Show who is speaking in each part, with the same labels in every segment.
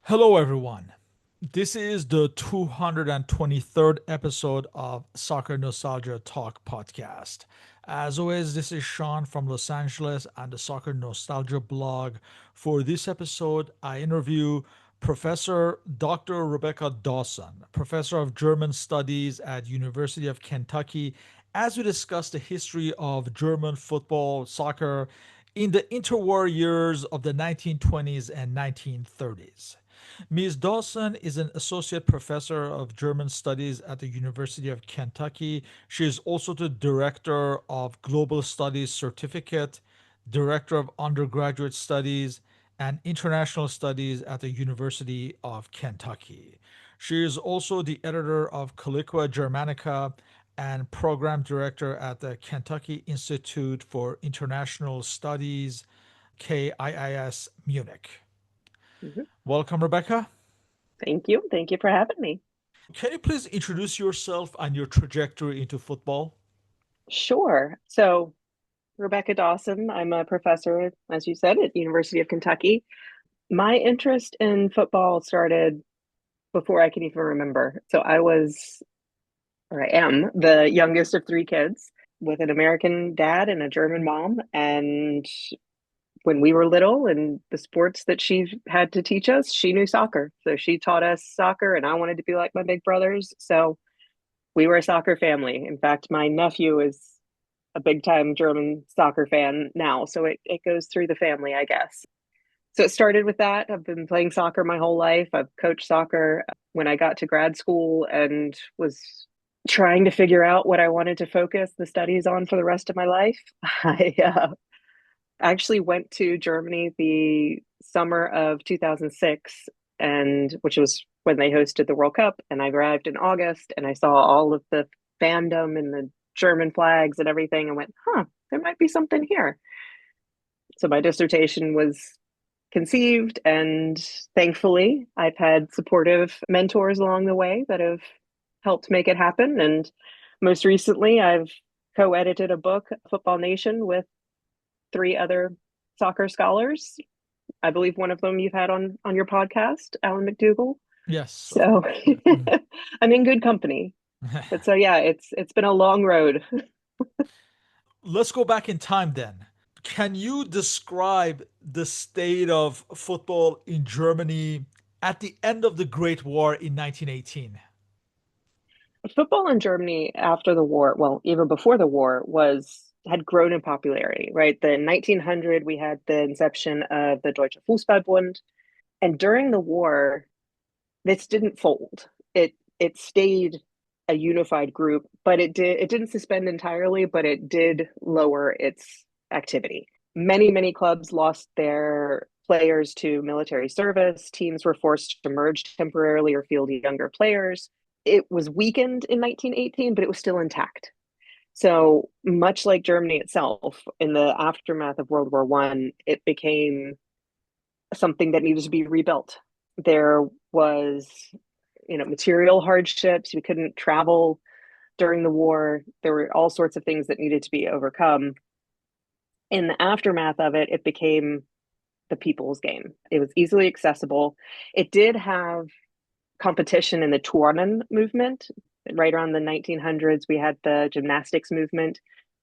Speaker 1: Hello, everyone. This is the 223rd episode of Soccer Nostalgia Talk Podcast. As always, this is Sean from Los Angeles and the Soccer Nostalgia blog. For this episode, I interview Professor Dr. Rebeccah Dawson, Professor of German Studies at University of Kentucky, as we discuss the history of German football, soccer, in the interwar years of the 1920s and 1930s. Ms. Dawson is an associate professor of German studies at the University of Kentucky. She is also the director of Global Studies Certificate, director of undergraduate studies, and international studies at the University of Kentucky. She is also the editor of Colloquia Germanica and program director at the Kentucky Institute for International Studies, KIIS Munich.
Speaker 2: Mhm.
Speaker 1: Welcome, Rebecca.
Speaker 2: Thank you. Thank you for having me.
Speaker 1: Can you please introduce yourself and your trajectory into football?
Speaker 2: Sure. Rebecca Dawson, I'm a professor, as you said, at University of Kentucky. My interest in football started before I can even remember. I am the youngest of three kids with an American dad and a German mom. And when we were little and the sports that she had to teach us, she knew soccer. So she taught us soccer, and I wanted to be like my big brothers. So we were a soccer family. In fact, my nephew is a big time German soccer fan now. So it goes through the family, I guess. So it started with that. I've been playing soccer my whole life. I've coached soccer when I got to grad school and was trying to figure out what I wanted to focus the studies on for the rest of my life. I actually went to Germany the summer of 2006, and which was when they hosted the World Cup. And I arrived in August and I saw all of the fandom and the German flags and everything and went, huh, there might be something here. So my dissertation was conceived, and thankfully, I've had supportive mentors along the way that have helped make it happen. And most recently, I've co edited a book, Football Nation, with three other soccer scholars. I believe one of them you've had on your podcast, Alan McDougall.
Speaker 1: Yes, of
Speaker 2: So
Speaker 1: course. Mhm.
Speaker 2: I'm in good company. But so yeah, it's been a long road.
Speaker 1: Let's go back in time then. Can you describe the state of football in Germany at the end of the Great War in 1918?
Speaker 2: Football in Germany after the war, well, even before the war, was had grown in popularity, right? The 1900 we had the inception of the Deutsche Fußballbund, and during the war, this didn't fold. It stayed a unified group, but it didn't suspend entirely, but it did lower its activity. Many clubs lost their players to military service. Teams were forced to merge temporarily or field younger players. It was weakened in 1918, but it was still intact. So much like Germany itself, in the aftermath of World War One, it became something that needed to be rebuilt. There was, material hardships. We couldn't travel during the war. There were all sorts of things that needed to be overcome. In the aftermath of it, it became the people's game. It was easily accessible. It did have competition in the Turnen movement. Right around the 1900s, we had the gymnastics movement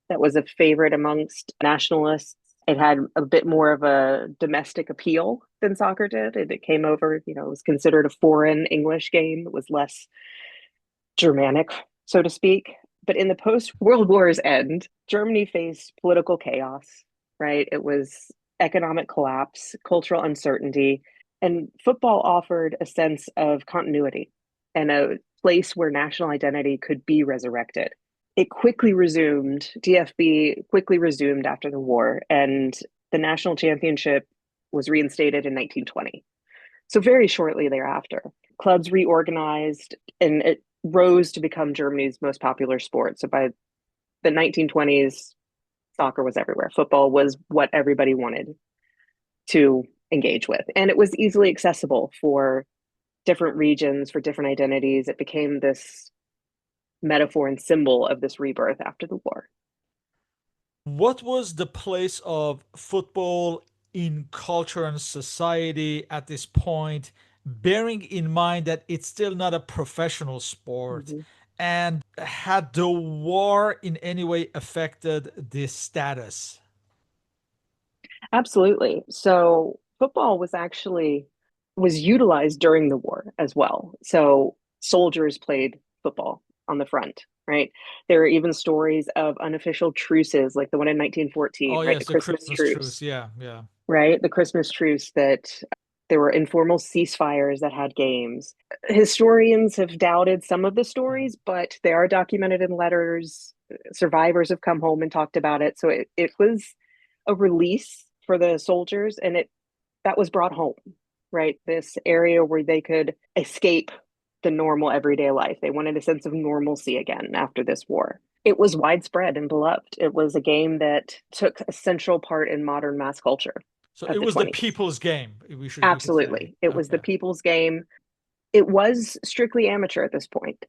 Speaker 2: that was a favorite amongst nationalists. It had a bit more of a domestic appeal than soccer did. It came over, it was considered a foreign English game. It was less Germanic, so to speak. But in the post World War's end, Germany faced political chaos, right? It was economic collapse, cultural uncertainty, and football offered a sense of continuity and a place where national identity could be resurrected. It quickly resumed, DFB quickly resumed after the war, and the national championship was reinstated in 1920. So, very shortly thereafter, clubs reorganized and it rose to become Germany's most popular sport. So, by the 1920s, soccer was everywhere. Football was what everybody wanted to engage with. And it was easily accessible for different regions, for different identities. It became this metaphor and symbol of this rebirth after the war.
Speaker 1: What was the place of football in culture and society at this point? bearing in mind that it's still not a professional sport.
Speaker 2: Mhm.
Speaker 1: And had the war in any way affected this status?
Speaker 2: Absolutely. So football was utilized during the war as well. So soldiers played football on the front, right? There are even stories of unofficial truces, like the one in
Speaker 1: Oh
Speaker 2: 1914, right? The
Speaker 1: yes, the
Speaker 2: Christmas
Speaker 1: Christmas truce.
Speaker 2: truce,
Speaker 1: Yeah, yeah.
Speaker 2: right? The Christmas truce that there were informal ceasefires that had games. Historians have doubted some of the stories, but they are documented in letters. Survivors have come home and talked about it. So it was a release for the soldiers, and it that was brought home, right? This area where they could escape the normal everyday life. They wanted a sense of normalcy again after this war. It was widespread and beloved. It was a game that took a central part in modern mass culture
Speaker 1: So it
Speaker 2: of the
Speaker 1: was the
Speaker 2: 20s.
Speaker 1: people's game. We could say.
Speaker 2: Absolutely. It was the
Speaker 1: Okay.
Speaker 2: people's game. It was strictly amateur at this point,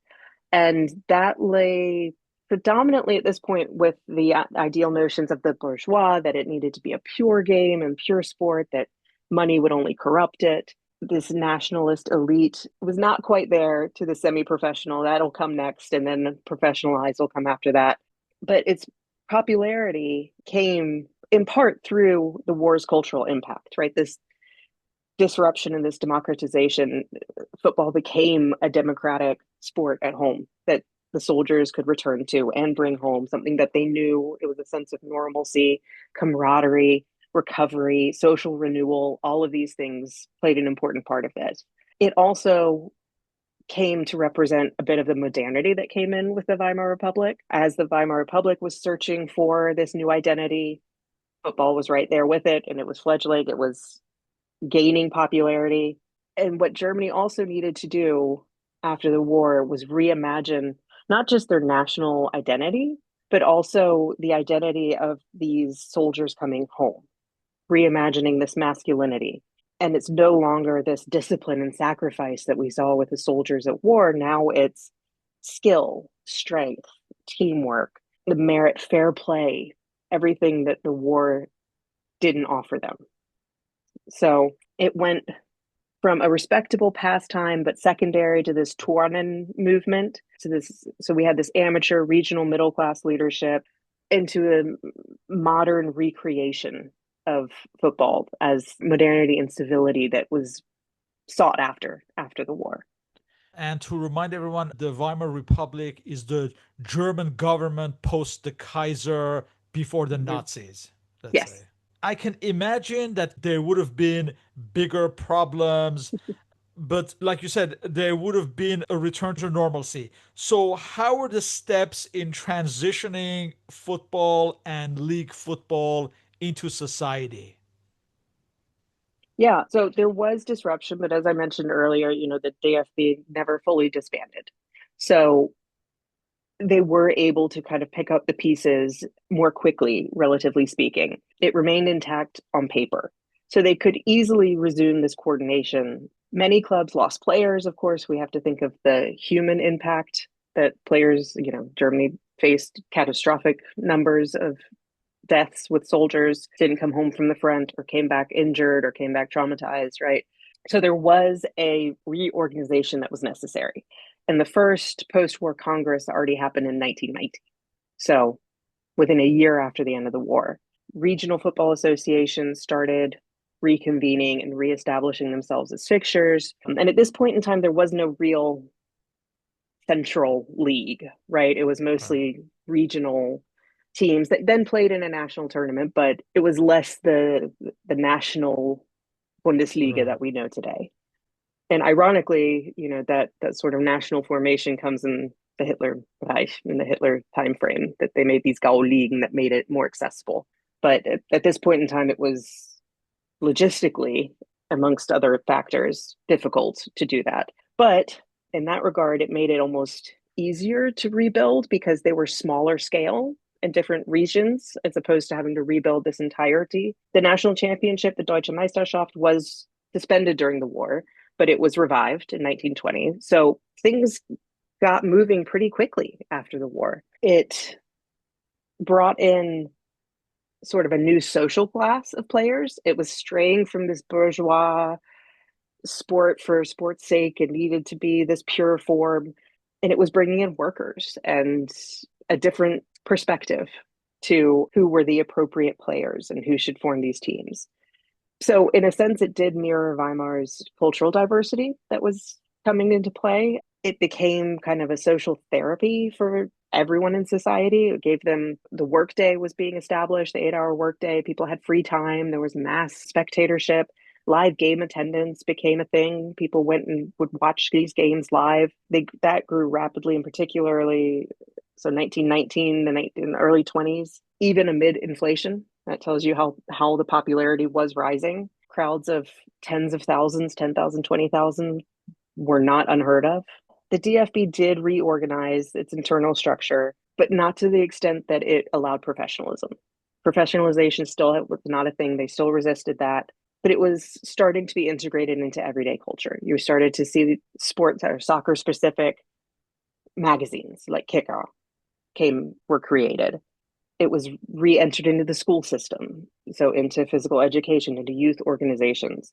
Speaker 2: and that lay predominantly at this point with the ideal notions of the bourgeois that it needed to be a pure game and pure sport, that money would only corrupt it. This nationalist elite was not quite there to the semi professional. That'll come next, and then professionalized will come after that. But its popularity came in part through the war's cultural impact, right? This disruption and this democratization, football became a democratic sport at home that the soldiers could return to and bring home, something that they knew. It was a sense of normalcy, camaraderie, recovery, social renewal. All of these things played an important part of it. It also came to represent a bit of the modernity that came in with the Weimar Republic. As the Weimar Republic was searching for this new identity, football was right there with it, and it was fledgling. It was gaining popularity. And what Germany also needed to do after the war was reimagine not just their national identity, but also the identity of these soldiers coming home, reimagining this masculinity. And it's no longer this discipline and sacrifice that we saw with the soldiers at war. Now it's skill, strength, teamwork, the merit, fair play, everything that the war didn't offer them. So it went from a respectable pastime but secondary to this Turnen movement. So we had this amateur regional middle class leadership into a modern recreation of football as modernity and civility that was sought after the war.
Speaker 1: And to remind everyone, the Weimar Republic is the German government post the Kaiser before the
Speaker 2: Mm-hmm.
Speaker 1: Nazis, let's
Speaker 2: Yes.
Speaker 1: say. I can imagine that there would have been bigger problems, but like you said, there would have been a return to normalcy. So, how were the steps in transitioning football and league football into society?
Speaker 2: Yeah, so there was disruption, but as I mentioned earlier, the DFB never fully disbanded. So they were able to kind of pick up the pieces more quickly, relatively speaking. It remained intact on paper. So they could easily resume this coordination. Many clubs lost players, of course. We have to think of the human impact that players, Germany faced catastrophic numbers of deaths with soldiers, didn't come home from the front or came back injured or came back traumatized, right? So there was a reorganization that was necessary. And the first post war Congress already happened in 1990. So within a year after the end of the war, regional football associations started reconvening and reestablishing themselves as fixtures. And at this point in time, there was no real central league, right? It was
Speaker 1: Okay.
Speaker 2: mostly regional teams that then played in a national tournament, but it was less the national Bundesliga
Speaker 1: Right.
Speaker 2: that we know today. And ironically, that sort of national formation comes in the Hitler Reich, in the Hitler time frame, that they made these Gauligen that made it more accessible. But at this point in time, it was logistically, amongst other factors, difficult to do that. But in that regard, it made it almost easier to rebuild because they were smaller scale in different regions as opposed to having to rebuild this entirety. The national championship, the Deutsche Meisterschaft, was suspended during the war, but it was revived in 1920. So things got moving pretty quickly after the war. It brought in sort of a new social class of players. It was straying from this bourgeois sport for sport's sake and needed to be this pure form. And it was bringing in workers and a different perspective to who were the appropriate players and who should form these teams. So, in a sense, it did mirror Weimar's cultural diversity that was coming into play. It became kind of a social therapy for everyone in society. It gave them the workday was being established, the 8 hour workday. People had free time. There was mass spectatorship. Live game attendance became a thing. People went and would watch these games live. That grew rapidly, and particularly so 1919, in the early 20s, even amid inflation. That tells you how the popularity was rising. Crowds of tens of thousands, 10,000, 20,000 were not unheard of. The DFB did reorganize its internal structure, but not to the extent that it allowed professionalism. Professionalization still was not a thing. They still resisted that, but it was starting to be integrated into everyday culture. You started to see sports or soccer specific magazines like KIIS were created. It was re-entered into the school system, so into physical education, into youth organizations.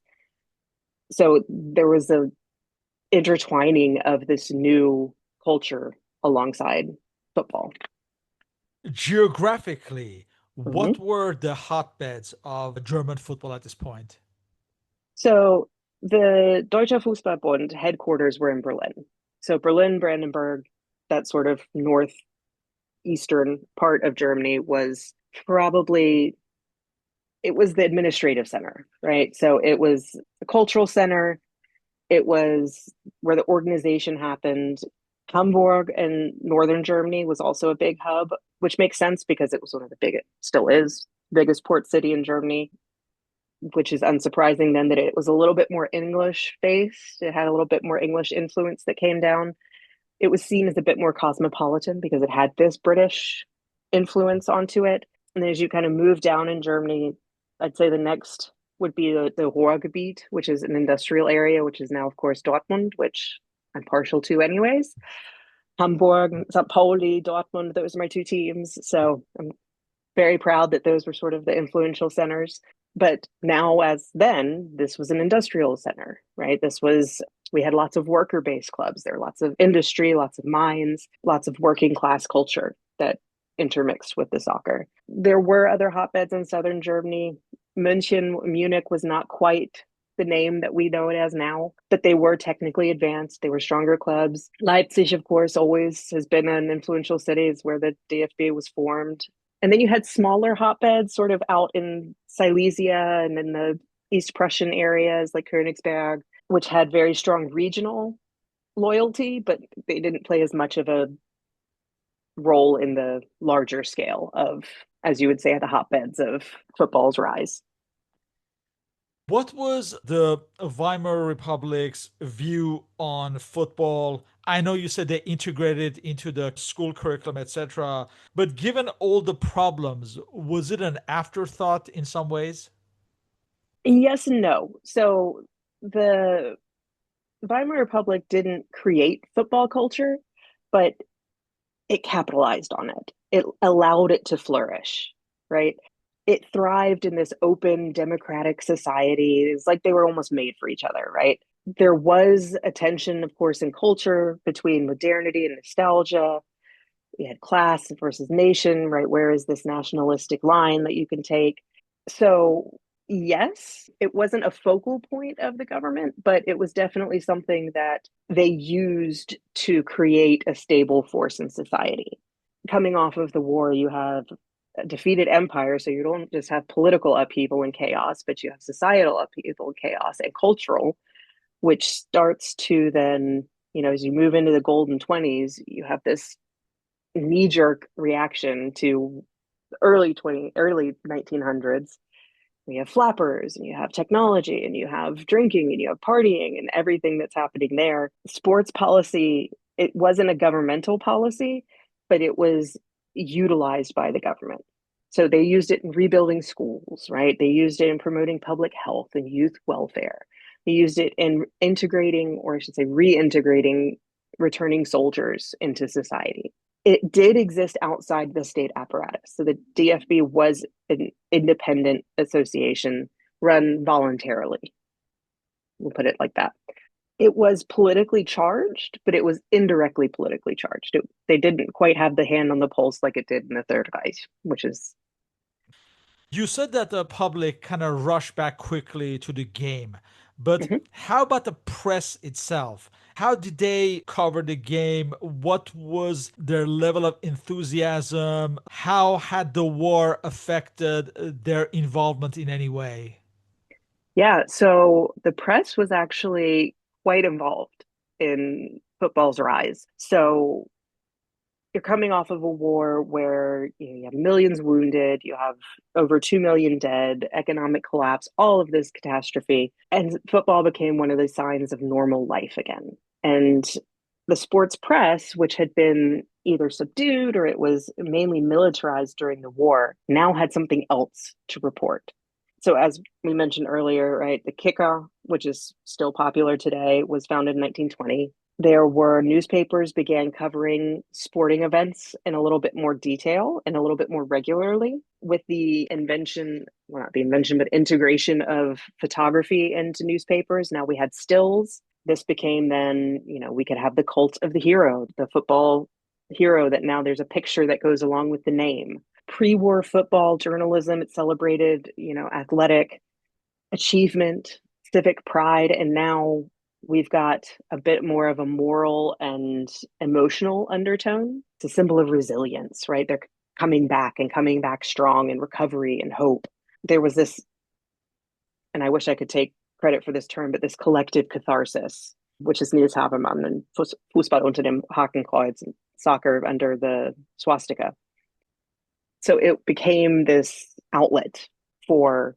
Speaker 2: So there was a intertwining of this new culture alongside football.
Speaker 1: Geographically,
Speaker 2: Mm-hmm.
Speaker 1: what were the hotbeds of German football at this point?
Speaker 2: So the Deutsche Fußballbund headquarters were in Berlin. So Berlin, Brandenburg, that sort of northeastern part of Germany was probably it was the administrative center, right? So it was the cultural center. It was where the organization happened. Hamburg and northern Germany was also a big hub, which makes sense because it was one of the biggest, still is, biggest port city in Germany, which is unsurprising then that it was a little bit more English based. It had a little bit more English influence that came down. It was seen as a bit more cosmopolitan because it had this British influence onto it. And then as you kind of move down in Germany, I'd say the next would be the Ruhrgebiet, which is an industrial area, which is now, of course, Dortmund, which I'm partial to anyways. Hamburg, St. Pauli, Dortmund, those are my two teams. So I'm very proud that those were sort of the influential centers. But now, as then, this was an industrial center, right? We had lots of worker based clubs. There were lots of industry, lots of mines, lots of working class culture that intermixed with the soccer. There were other hotbeds in southern Germany. Munich was not quite the name that we know it as now, but they were technically advanced. They were stronger clubs. Leipzig, of course, always has been an influential city. It's where the DFB was formed. And then you had smaller hotbeds sort of out in Silesia and in the East Prussian areas like Königsberg, which had very strong regional loyalty, but they didn't play as much of a role in the larger scale of, as you would say, the hotbeds of football's rise.
Speaker 1: What was the Weimar Republic's view on football? I know you said they integrated into the school curriculum, etc. But given all the problems, was it an afterthought in some ways?
Speaker 2: Yes and no. So the Weimar Republic didn't create football culture, but it capitalized on it. It allowed it to flourish, right? It thrived in this open democratic society. It's like they were almost made for each other, right? There was a tension, of course, in culture between modernity and nostalgia. We had class versus nation, right? Where is this nationalistic line that you can take? So, yes, it wasn't a focal point of the government, but it was definitely something that they used to create a stable force in society. Coming off of the war, you have a defeated empire, so you don't just have political upheaval and chaos, but you have societal upheaval and chaos and cultural, which starts to then, as you move into the golden 20s, you have this knee-jerk reaction to early 1900s. We have flappers and you have technology and you have drinking and you have partying and everything that's happening there. Sports policy, it wasn't a governmental policy, but it was utilized by the government. So they used it in rebuilding schools, right? They used it in promoting public health and youth welfare. They used it in integrating, or I should say, reintegrating returning soldiers into society. It did exist outside the state apparatus. So the DFB was an independent association run voluntarily. We'll put it like that. It was politically charged, but it was indirectly politically charged. They didn't quite have the hand on the pulse like it did in the Third Reich, which is
Speaker 1: You said that the public kind of rushed back quickly to the game, but
Speaker 2: mhm.
Speaker 1: how about the press itself? How did they cover the game? What was their level of enthusiasm? How had the war affected their involvement in any way?
Speaker 2: Yeah. So the press was actually quite involved in football's rise. So you're coming off of a war where you have millions wounded, you have over 2 million dead, economic collapse, all of this catastrophe. And football became one of the signs of normal life again. And the sports press, which had been either subdued or it was mainly militarized during the war, now had something else to report. So, as we mentioned earlier, right, the KIIS, which is still popular today, was founded in 1920. There were newspapers began covering sporting events in a little bit more detail and a little bit more regularly with the invention, well, not the invention, but integration of photography into newspapers. Now we had stills. This became then, we could have the cult of the hero, the football hero that now there's a picture that goes along with the name. Pre-war football journalism, it celebrated, athletic achievement, civic pride, and now we've got a bit more of a moral and emotional undertone. It's a symbol of resilience, right? They're coming back strong and recovery and hope. There was this, and I wish I could take credit for this term, but this collective catharsis, which is Nils Habermann and Fußball unter dem Hakenkreuz, and soccer under the swastika. So it became this outlet for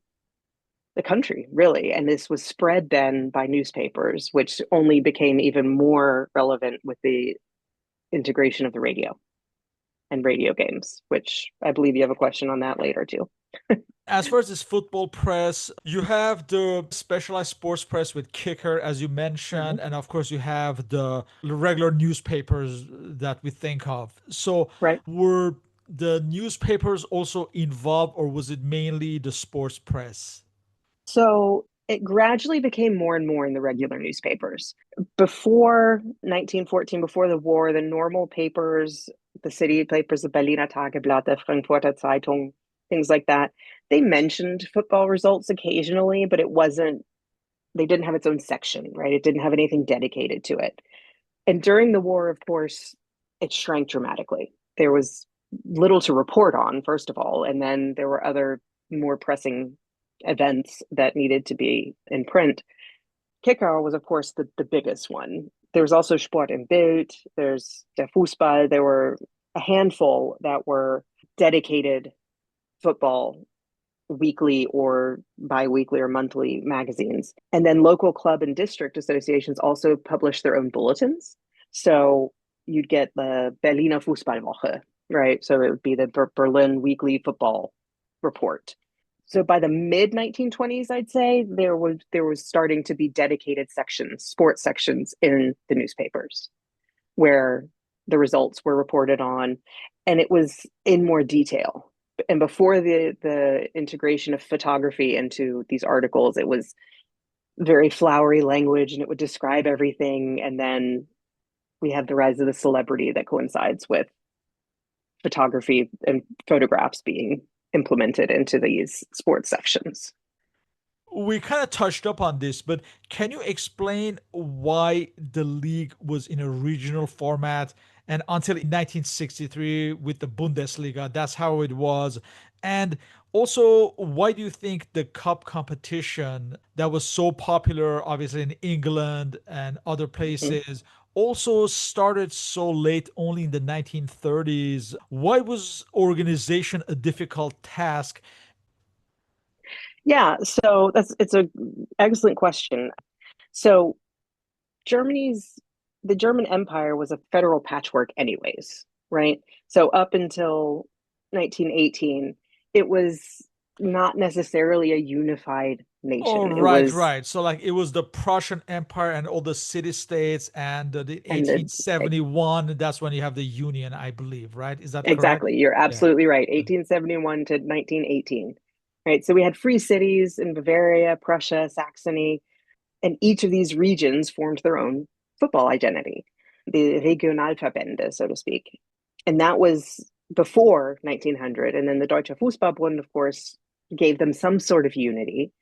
Speaker 2: the country, really. And this was spread then by newspapers, which only became even more relevant with the integration of the radio and radio games, which I believe you have a question on that later too.
Speaker 1: As far as this football press, you have the specialized sports press with Kicker, as you
Speaker 2: Mm-hmm.
Speaker 1: mentioned, and of course you have the regular newspapers that we think of. So,
Speaker 2: Right.
Speaker 1: were the newspapers also involved, or was it mainly the sports press?
Speaker 2: So it gradually became more and more in the regular newspapers. Before 1914, before the war, the normal papers, the city papers, the Berliner Tageblatt, the Frankfurter Zeitung, things like that, they mentioned football results occasionally, but they didn't have its own section, right? It didn't have anything dedicated to it. And during the war, of course, it shrank dramatically. There was little to report on, first of all, and then there were other more pressing events that needed to be in print. Kicker was, of course, the biggest one. There was also Sport im Bild, there's Der Fußball, there were a handful that were dedicated football weekly or bi-weekly or monthly magazines. And then local club and district associations also published their own bulletins. So you'd get the Berliner Fußballwoche, right? So it would be the Berlin Weekly Football Report. So by the mid 1920s, I'd say there was starting to be dedicated sections, sports sections in the newspapers where the results were reported on, and it was in more detail. And before the integration of photography into these articles, it was very flowery language and it would describe everything. And then we have the rise of the celebrity that coincides with photography and photographs being implemented into these sports sections.
Speaker 1: We kind of touched up on this, but can you explain why the league was in a regional format and until 1963 with the Bundesliga, that's how it was? And also, why do you think the cup competition that was so popular, obviously in England and other
Speaker 2: Mm-hmm.
Speaker 1: places, also started so late, only in the 1930s? Why was organization a difficult task?
Speaker 2: Yeah, so it's a excellent question. So Germany's the German Empire was a federal patchwork anyways, right? So up until 1918, it was not necessarily a unified
Speaker 1: Oh,
Speaker 2: nation. It
Speaker 1: right,
Speaker 2: was
Speaker 1: right. So, like, it was the Prussian Empire and all the city states, and the
Speaker 2: and the
Speaker 1: 1871, that's when you have the Union, I believe, right? Is that correct?
Speaker 2: exactly, you're
Speaker 1: Yeah.
Speaker 2: absolutely right. 1871 to 1918. Right? So we had free cities in Bavaria, Prussia, Saxony, And each of these regions formed their own football identity, the Regionalverbände, so to speak. And that was before 1900. And then the Deutsche Fußballbund, of course, gave them some sort of unity.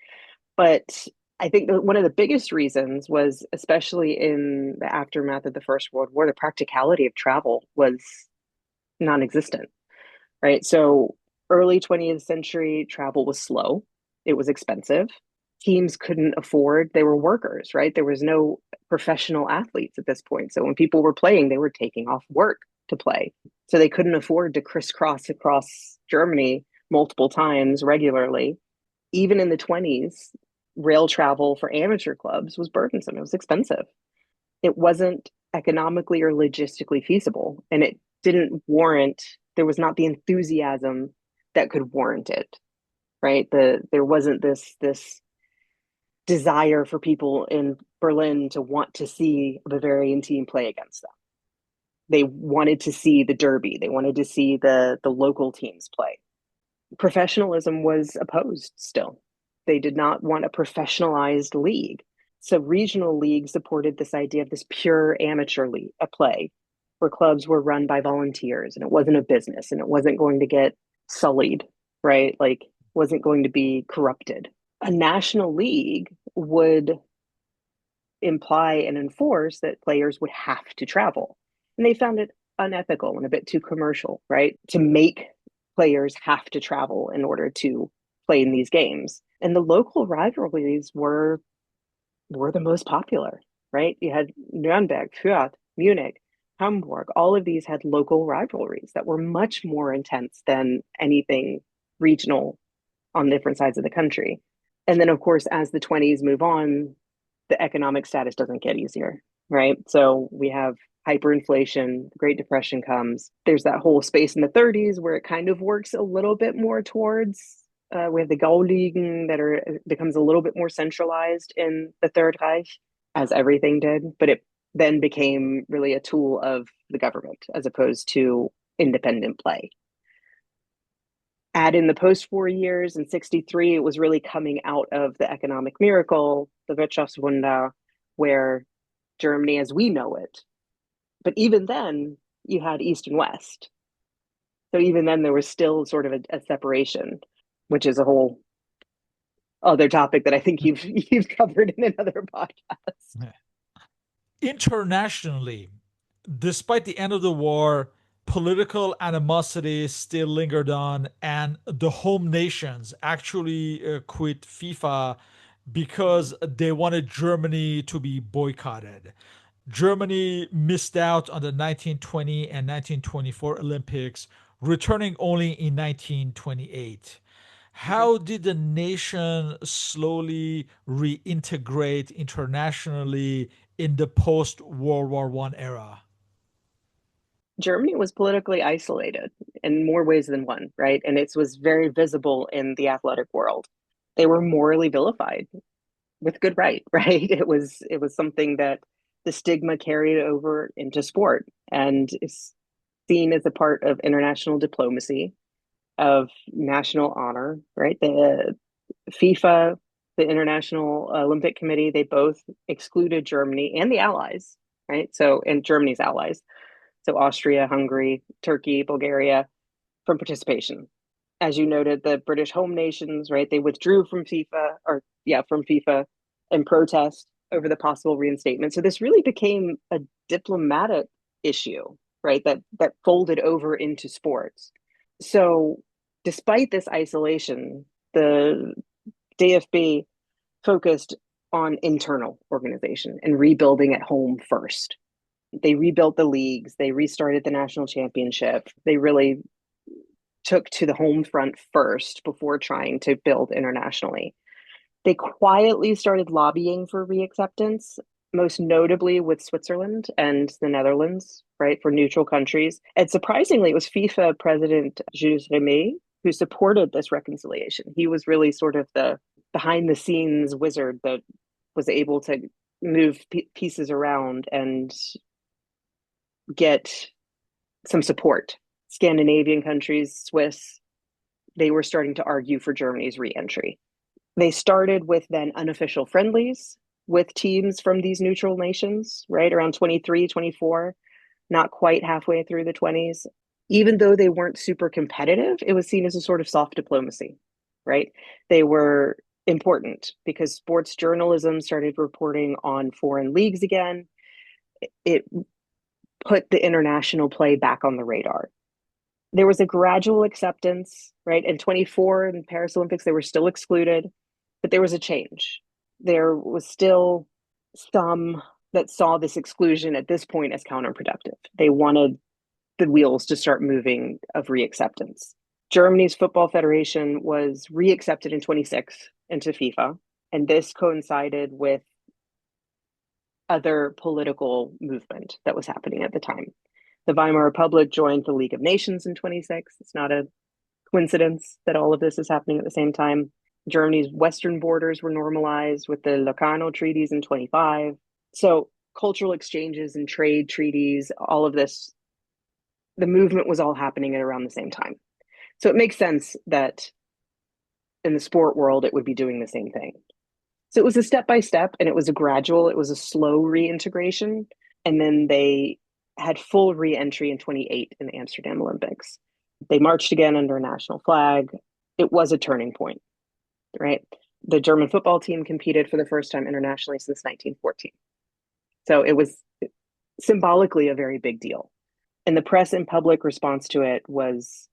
Speaker 2: But I think one of the biggest reasons was, especially in the aftermath of the First World War, the practicality of travel was non existent, right? So early 20th century travel was slow, it was expensive. Teams couldn't afford, they were workers, right? There was no professional athletes at this point. So when people were playing, they were taking off work to play. So they couldn't afford to crisscross across Germany multiple times regularly. Even in the 20s, rail travel for amateur clubs was burdensome. It was expensive. It wasn't economically or logistically feasible. And it didn't warrant, there was not the enthusiasm that could warrant it, right? There wasn't this desire for people in Berlin to want to see a Bavarian team play against them. They wanted to see the derby. They wanted to see the local teams play. Professionalism was opposed still. They did not want a professionalized league. So regional leagues supported this idea of this pure amateur league, a play where clubs were run by volunteers and it wasn't a business and it wasn't going to get sullied, right? Like wasn't going to be corrupted. A national league would imply and enforce that players would have to travel. And they found it unethical and a bit too commercial, right? To make players have to travel in order to play in these games. And the local rivalries were the most popular, right? You had Nuremberg, Fürth, Munich, Hamburg. All of these had local rivalries that were much more intense than anything regional on different sides of the country. And then, of course, as the 20s move on, the economic status doesn't get easier, right? So we have hyperinflation, the Great Depression comes. There's that whole space in the 30s where it kind of works a little bit more towards. We have the Gauligen that becomes a little bit more centralized in the Third Reich, as everything did, but it then became really a tool of the government as opposed to independent play. Add in the post-war years in 63, it was really coming out of the economic miracle, the Wirtschaftswunder, where Germany as we know it. But even then, you had East and West. So even then, there was still sort of a separation, which is a whole other topic that I think you've covered in another podcast.
Speaker 1: Internationally, despite the end of the war, political animosity still lingered on, and the home nations actually quit FIFA because they wanted Germany to be boycotted. Germany missed out on the 1920 and 1924 Olympics, returning only in 1928.
Speaker 2: Okay.
Speaker 1: How did the nation slowly reintegrate internationally in the post World War One era?
Speaker 2: Germany was politically isolated in more ways than one, right? And it was very visible in the athletic world. They were morally vilified with good right, right? It was something that the stigma carried over into sport and is seen as a part of international diplomacy, of national honor, right? The FIFA, the International Olympic Committee, they both excluded Germany and the Allies, right? So, and Germany's allies, so Austria, Hungary, Turkey, Bulgaria, from participation. As you noted, the British home nations, right, they withdrew from FIFA, or yeah, from FIFA in protest over the possible reinstatement. So this really became a diplomatic issue, right, that folded over into sports. So despite this isolation, the DFB focused on internal organization and rebuilding at home first. They rebuilt the leagues, they restarted the national championship. They really took to the home front first before trying to build internationally. They quietly started lobbying for reacceptance, most notably with Switzerland and the Netherlands, right, for neutral countries. And surprisingly, it was FIFA president Jules Rimet who supported this reconciliation. He was really sort of the behind the scenes wizard that was able to move pieces around and get some support. Scandinavian countries, Swiss, they were starting to argue for Germany's reentry. They started with then unofficial friendlies, with teams from these neutral nations, right? Around 23, 24, not quite halfway through the 20s. Even though they weren't super competitive, it was seen as a sort of soft diplomacy, right? They were important because sports journalism started reporting on foreign leagues again. It put the international play back on the radar. There was a gradual acceptance, right? In 24 in the Paris Olympics, they were still excluded, but there was a change. There was still some that saw this exclusion at this point as counterproductive. They wanted the wheels to start moving of reacceptance. Germany's football federation was reaccepted in 26 into FIFA, and this coincided with other political movement that was happening at the time. The Weimar Republic joined the League of Nations in 26. It's not a coincidence that all of this is happening at the same time. Germany's western borders were normalized with the Locarno treaties in 25. So cultural exchanges and trade treaties, all of this, the movement was all happening at around the same time. So it makes sense that in the sport world, it would be doing the same thing. So it was a step by step and it was a gradual, it was a slow reintegration. And then they had full re-entry in 28 in the Amsterdam Olympics. They marched again under a national flag. It was a turning point, right? The German football team competed for the first time internationally since 1914. So it was symbolically a very big deal. And the press and public response to it was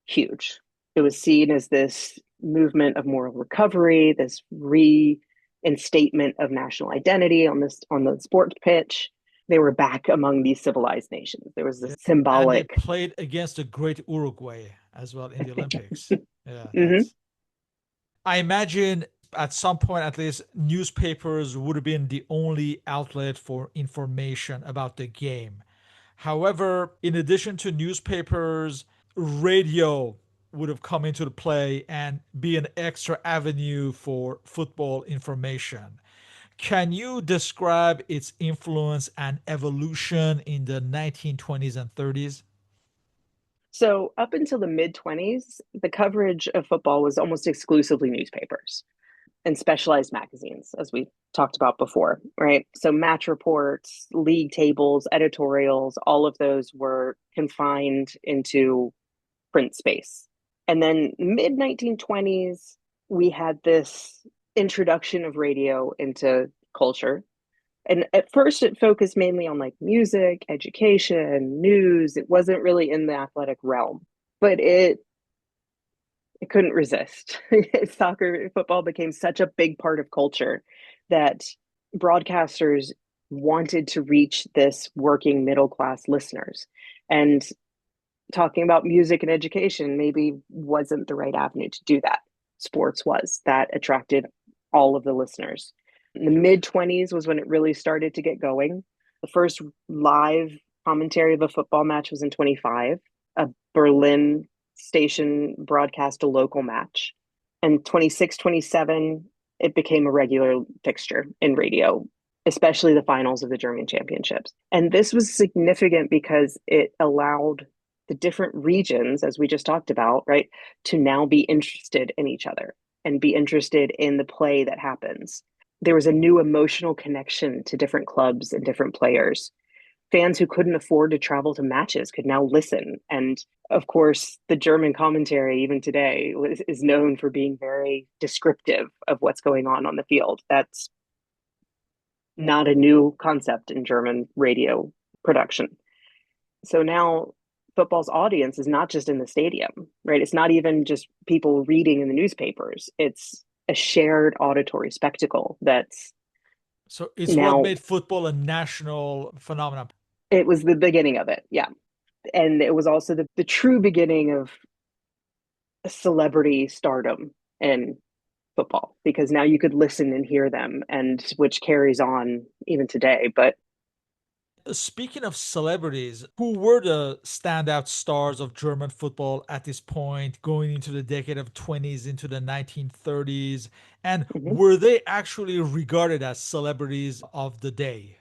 Speaker 2: huge. It was seen as this movement of moral recovery, this reinstatement of national identity on the sports pitch. They were back among these civilized nations. There was this
Speaker 1: Yeah. And they
Speaker 2: symbolic.
Speaker 1: played against the great Uruguay as well in the Olympics. Yeah,
Speaker 2: Mm-hmm.
Speaker 1: that's. I imagine at some point, at least, newspapers would have been the only outlet for information about the game. However, in addition to newspapers, radio would have come into the play and be an extra avenue for football information. Can you describe its influence and evolution in the 1920s and 30s?
Speaker 2: So, up until the mid 20s, the coverage of football was almost exclusively newspapers and specialized magazines, as we talked about before, right? So, match reports, league tables, editorials, all of those were confined into print space. And then, mid 1920s, we had this introduction of radio into culture. And at first, it focused mainly on like music, education, news. It wasn't really in the athletic realm, but it couldn't resist. Soccer, football became such a big part of culture that broadcasters wanted to reach this working middle class listeners. And talking about music and education maybe wasn't the right avenue to do that. Sports was. That attracted all of the listeners. In the mid 20s was when it really started to get going. The first live commentary of a football match was in 25. A Berlin station broadcast a local match. And 26, 27, it became a regular fixture in radio, especially the finals of the German championships. And this was significant because it allowed the different regions, as we just talked about, right, to now be interested in each other and be interested in the play that happens. There was a new emotional connection to different clubs and different players. Fans who couldn't afford to travel to matches could now listen. And of course, the German commentary, even today, is known for being very descriptive of what's going on the field. That's not a new concept in German radio production. So now football's audience is not just in the stadium, right? It's not even just people reading in the newspapers. It's a shared auditory spectacle that's
Speaker 1: So it's what
Speaker 2: now,
Speaker 1: made football a national phenomenon.
Speaker 2: it was the beginning of it. Yeah. And it was also the true beginning of celebrity stardom in football because now you could listen and hear them, and which carries on even today. But
Speaker 1: Speaking of celebrities, who were the standout stars of German football at this point, going into the decade of 20s, into the 1930s? And
Speaker 2: mhm.
Speaker 1: were they actually regarded as celebrities of the day?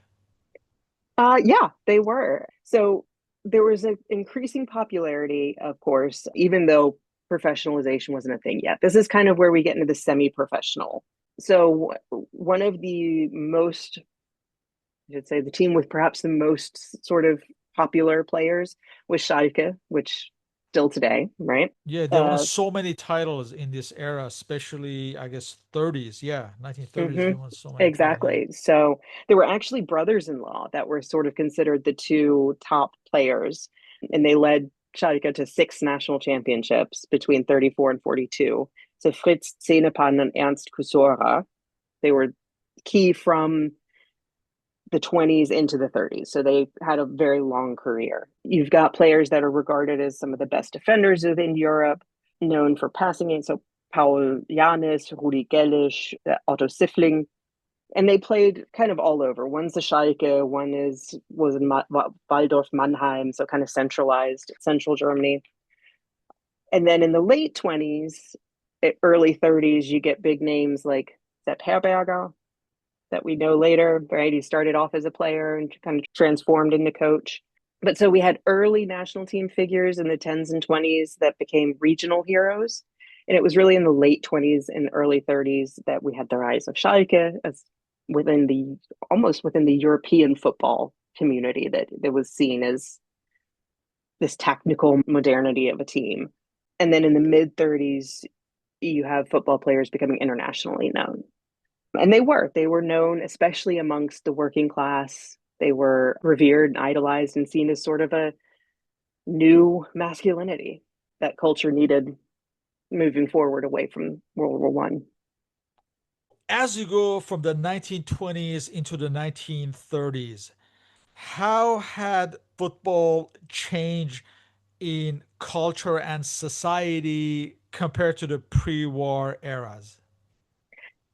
Speaker 2: Yeah, they were. So there was an increasing popularity, of course, even though professionalization wasn't a thing yet. This is kind of where we get into the semi professional So one of the most, I should say, the team with perhaps the most sort of popular players was Schalke, which still today, right?
Speaker 1: Yeah, they won
Speaker 2: Uh,
Speaker 1: so many titles in this era, especially I guess 30s. Yeah, 1930s they
Speaker 2: mhm,
Speaker 1: won so many titles. Yeah.
Speaker 2: exactly. So there were actually brothers-in-law that were sort of considered the two top players, and they led Schalke to six national championships between 34 and 42. So Fritz Zehnepan and Ernst Kusora, they were key from the 20s into the 30s. So they had a very long career. You've got players that are regarded as some of the best defenders within Europe, known for passing it. So Paul Janis, Rudi Gellisch, Otto Siffling, and they played kind of all over. One's the Schalke, one is was in Waldorf Mannheim, so kind of centralized central Germany. And then in the late 20s, early 30s, you get big names like Sepp Herberger, that we know later, right? He started off as a player and kind of transformed into coach. But so we had early national team figures in the 10s and 20s that became regional heroes. And it was really in the late 20s and early 30s that we had the rise of Schalke as within the almost within the European football community that was seen as this technical modernity of a team. And then in the mid 30s, you have football players becoming internationally known. And they were known, especially amongst the working class. They were revered and idolized and seen as sort of a new masculinity that culture needed moving forward away from World War One.
Speaker 1: As you go from the 1920s into the 1930s, how had football changed in culture and society compared to the pre-war eras?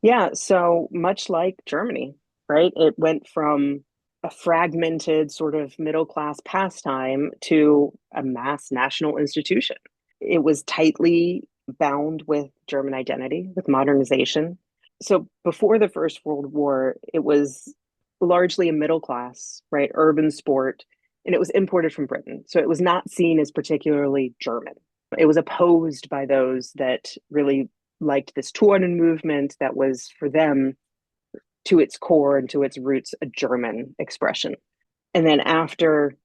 Speaker 2: Yeah, so much like Germany, right? It went from a fragmented sort of middle class pastime to a mass national institution. It was tightly bound with German identity, with modernization. So before the First World War, it was largely a middle class, right, urban sport, and it was imported from Britain. So it was not seen as particularly German. It was opposed by those that really liked this Touren movement that was for them to its core and to its roots a German expression. And then after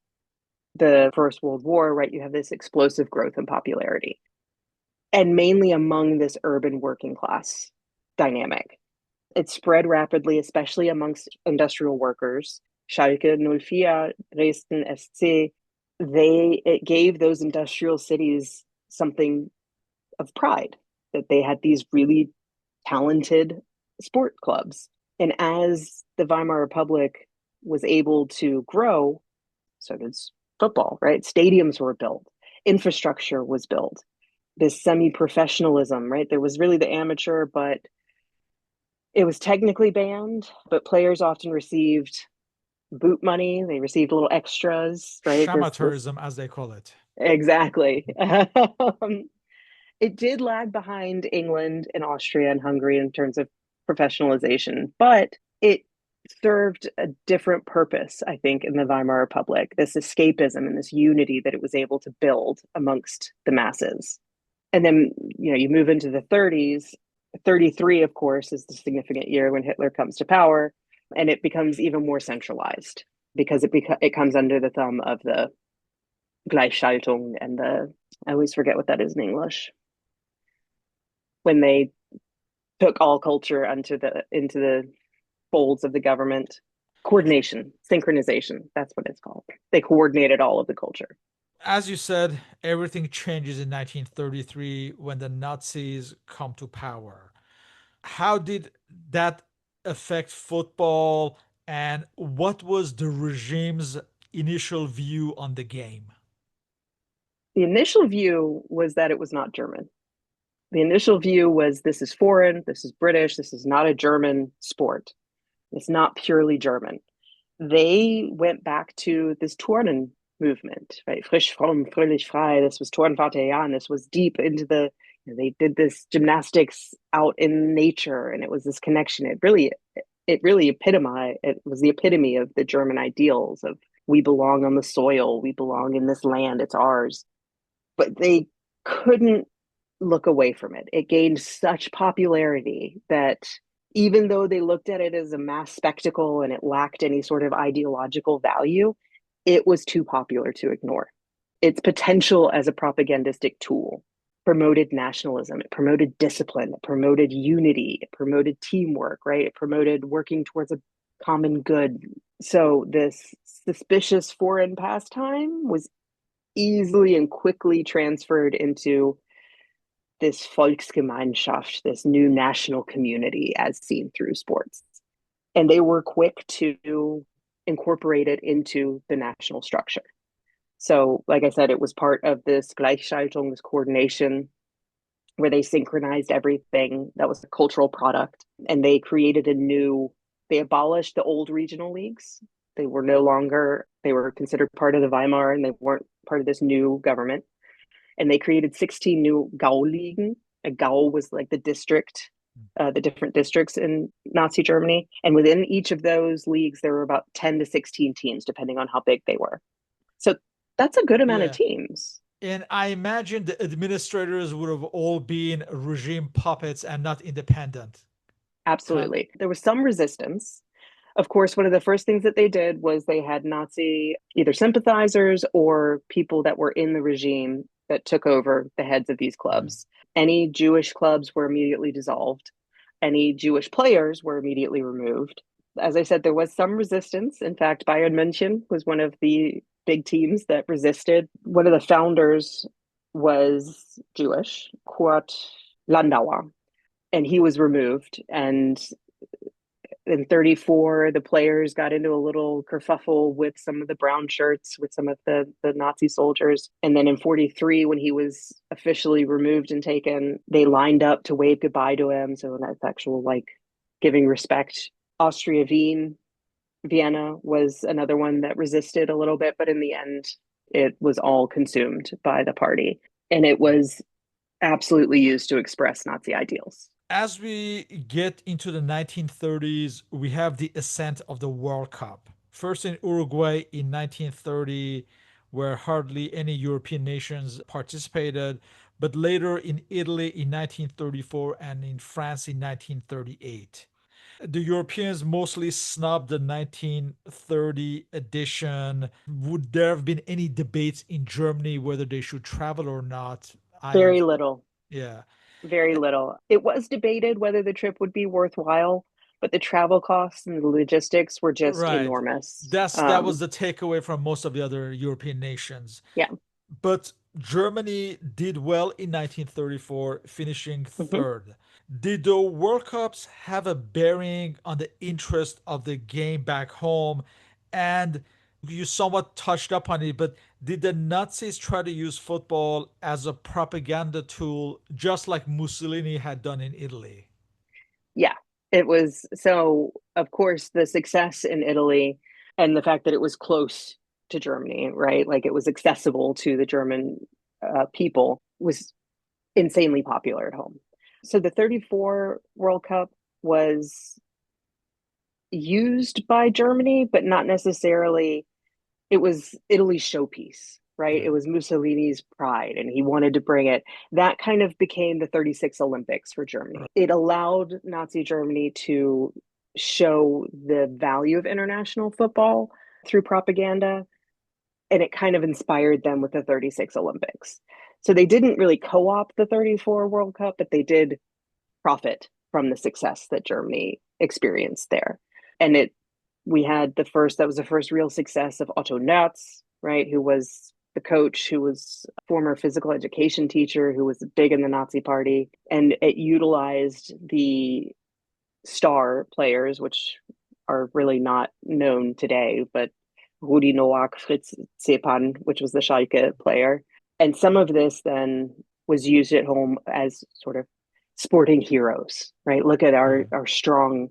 Speaker 2: the First World War, right, you have this explosive growth in popularity and mainly among this urban working class dynamic. It spread rapidly, especially amongst industrial workers. Schalke 04, Dresden SC, it gave those industrial cities something of pride that they had these really talented sport clubs. And as the Weimar Republic was able to grow, so did football, right? Stadiums were built, infrastructure was built, this semi professionalism, right? There was really the amateur, but it was technically banned, but players often received boot money. They received little extras, right? This
Speaker 1: Shamateurism, as they call it.
Speaker 2: exactly. It did lag behind England and Austria and Hungary in terms of professionalization, but it served a different purpose, I think, in the Weimar Republic, this escapism and this unity that it was able to build amongst the masses. And then, you move into the 30s. 33, of course, is the significant year when Hitler comes to power, and it becomes even more centralized because it comes under the thumb of the Gleichschaltung and I always forget what that is in English, when they took all culture into the folds of the government. Coordination, synchronization, that's what it's called. They coordinated all of the culture.
Speaker 1: As you said, everything changes in 1933 when the Nazis come to power. How did that affect football, and what was the regime's initial view on the game?
Speaker 2: The initial view was that it was not German. The initial view was this is foreign, this is British, this is not a German sport. It's not purely German. They went back to this Turnen movement, right? Frisch, fromm, fröhlich, frei. This was Turnvater. This was deep into they did this gymnastics out in nature, and it was this connection. It really epitomized. It was the epitome of the German ideals of we belong on the soil, we belong in this land, it's ours. But they couldn't look away from it. It gained such popularity that Even though they looked at it as a mass spectacle and it lacked any sort of ideological value, it was too popular to ignore. Its potential as a propagandistic tool promoted nationalism, it promoted discipline, it promoted unity, it promoted teamwork, right? It promoted working towards a common good. So this suspicious foreign pastime was easily and quickly transferred into this Volksgemeinschaft, this new national community as seen through sports. And they were quick to incorporate it into the national structure. So, like I said, it was part of this Gleichschaltung, this coordination, where they synchronized everything that was a cultural product. And they created they abolished the old regional leagues. They were no longer, they were considered part of the Weimar and they weren't part of this new government. And they created 16 new Gauligen. A Gau was like the district, the different districts in Nazi Germany. And within each of those leagues, there were about 10 to 16 teams, depending on how big they were. So that's a good amount of
Speaker 1: Yeah.
Speaker 2: teams.
Speaker 1: And I imagine the administrators would have all been regime puppets and not independent. Kind
Speaker 2: Absolutely. There was some resistance. Of course, one of the first things that they did was they had Nazi either sympathizers or people that were in the regime that took over the heads of these
Speaker 1: yeah.
Speaker 2: clubs. Any Jewish clubs were immediately dissolved. Any Jewish players were immediately removed. As I said, there was some resistance. In fact, Bayern München was one of the big teams that resisted. One of the founders was Jewish, Kurt Landauer, and he was removed. And in 34, the players got into a little kerfuffle with some of the brown shirts, with some of the Nazi soldiers. And then in 43, when he was officially removed and taken, they lined up to wave goodbye to him. So that's actual like giving respect. Austria Vienna was another one that resisted a little bit, but in the end, it was all consumed by the party. And it was absolutely used to express Nazi ideals.
Speaker 1: As we get into the 1930s, we have the ascent of the World Cup. First in Uruguay in 1930, where hardly any European nations participated, but later in Italy in 1934 and in France in 1938. The Europeans mostly snubbed the 1930 edition. Would there have been any debates in Germany whether they should travel or not?
Speaker 2: Very little.
Speaker 1: Yeah.
Speaker 2: Very little. It was debated whether the trip would be worthwhile, but the travel costs and the logistics were just
Speaker 1: Right.
Speaker 2: enormous.
Speaker 1: That was the takeaway from most of the other European nations.
Speaker 2: Yeah.
Speaker 1: But Germany did well in 1934, finishing
Speaker 2: Mhm.
Speaker 1: third. Did the World Cups have a bearing on the interest of the game back home? And you somewhat touched upon it, but did the Nazis try to use football as a propaganda tool, just like Mussolini had done in Italy?
Speaker 2: Yeah. It was so, of course, the success in Italy and the fact that it was close to Germany, right? Like it was accessible to the German people was insanely popular at home. So the 34 World Cup was used by Germany, but not necessarily. It was Italy's showpiece, right?
Speaker 1: Yeah.
Speaker 2: It was Mussolini's pride, and he wanted to bring it. That kind of became the 36 Olympics for Germany. It allowed Nazi Germany to show the value of international football through propaganda, and it kind of inspired them with the 36 Olympics. So they didn't really co opt the 34 World Cup, but they did profit from the success that Germany experienced there. And we had that was the first real success of Otto Nerz, right? Who was the coach, who was a former physical education teacher, who was big in the Nazi party. And it utilized the star players, which are really not known today, but Rudi Nowak, Fritz Zepan, which was the Schalke player. And some of this then was used at home as sort of sporting heroes, right? Look at
Speaker 1: Yeah.
Speaker 2: our strong,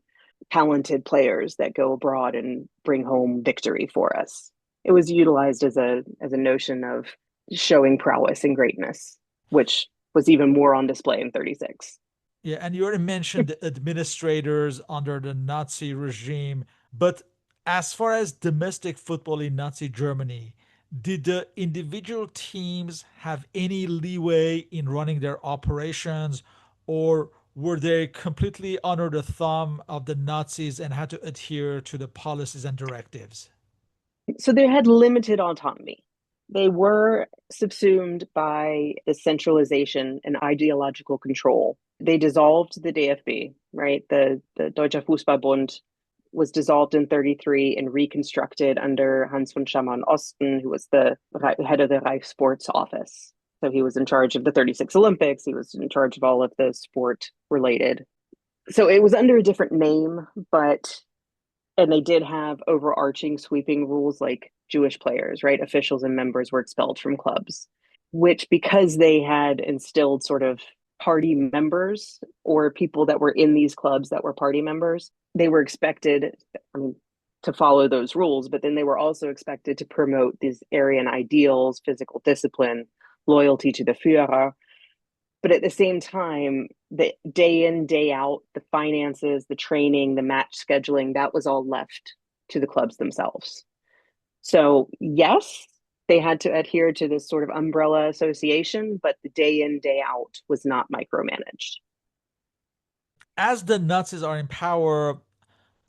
Speaker 2: talented players that go abroad and bring home victory for us. It was utilized as a notion of showing prowess and greatness, which was even more on display in 36.
Speaker 1: Yeah, and you already mentioned the administrators under the Nazi regime, but as far as domestic football in Nazi Germany, did the individual teams have any leeway in running their operations, or were they completely under the thumb of the Nazis and had to adhere to the policies and directives?
Speaker 2: So they had limited autonomy. They were subsumed by the centralization and ideological control. They dissolved the DFB, right? The Deutscher Fußballbund was dissolved in 33 and reconstructed under Hans von Schamann-Osten, who was the head of the Reichssports office. So he was in charge of the 36 Olympics. He was in charge of all of the sport related. So it was under a different name, but and they did have overarching sweeping rules like Jewish players, right? Officials and members were expelled from clubs, which because they had instilled sort of party members or people that were in these clubs that were party members, they were expected, I mean, to follow those rules, but then they were also expected to promote these Aryan ideals, physical discipline, loyalty to the Führer, but at the same time, the day in, day out, the finances, the training, the match scheduling, that was all left to the clubs themselves. So, yes, they had to adhere to this sort of umbrella association, but the day in, day out was not micromanaged.
Speaker 1: As the Nazis are in power,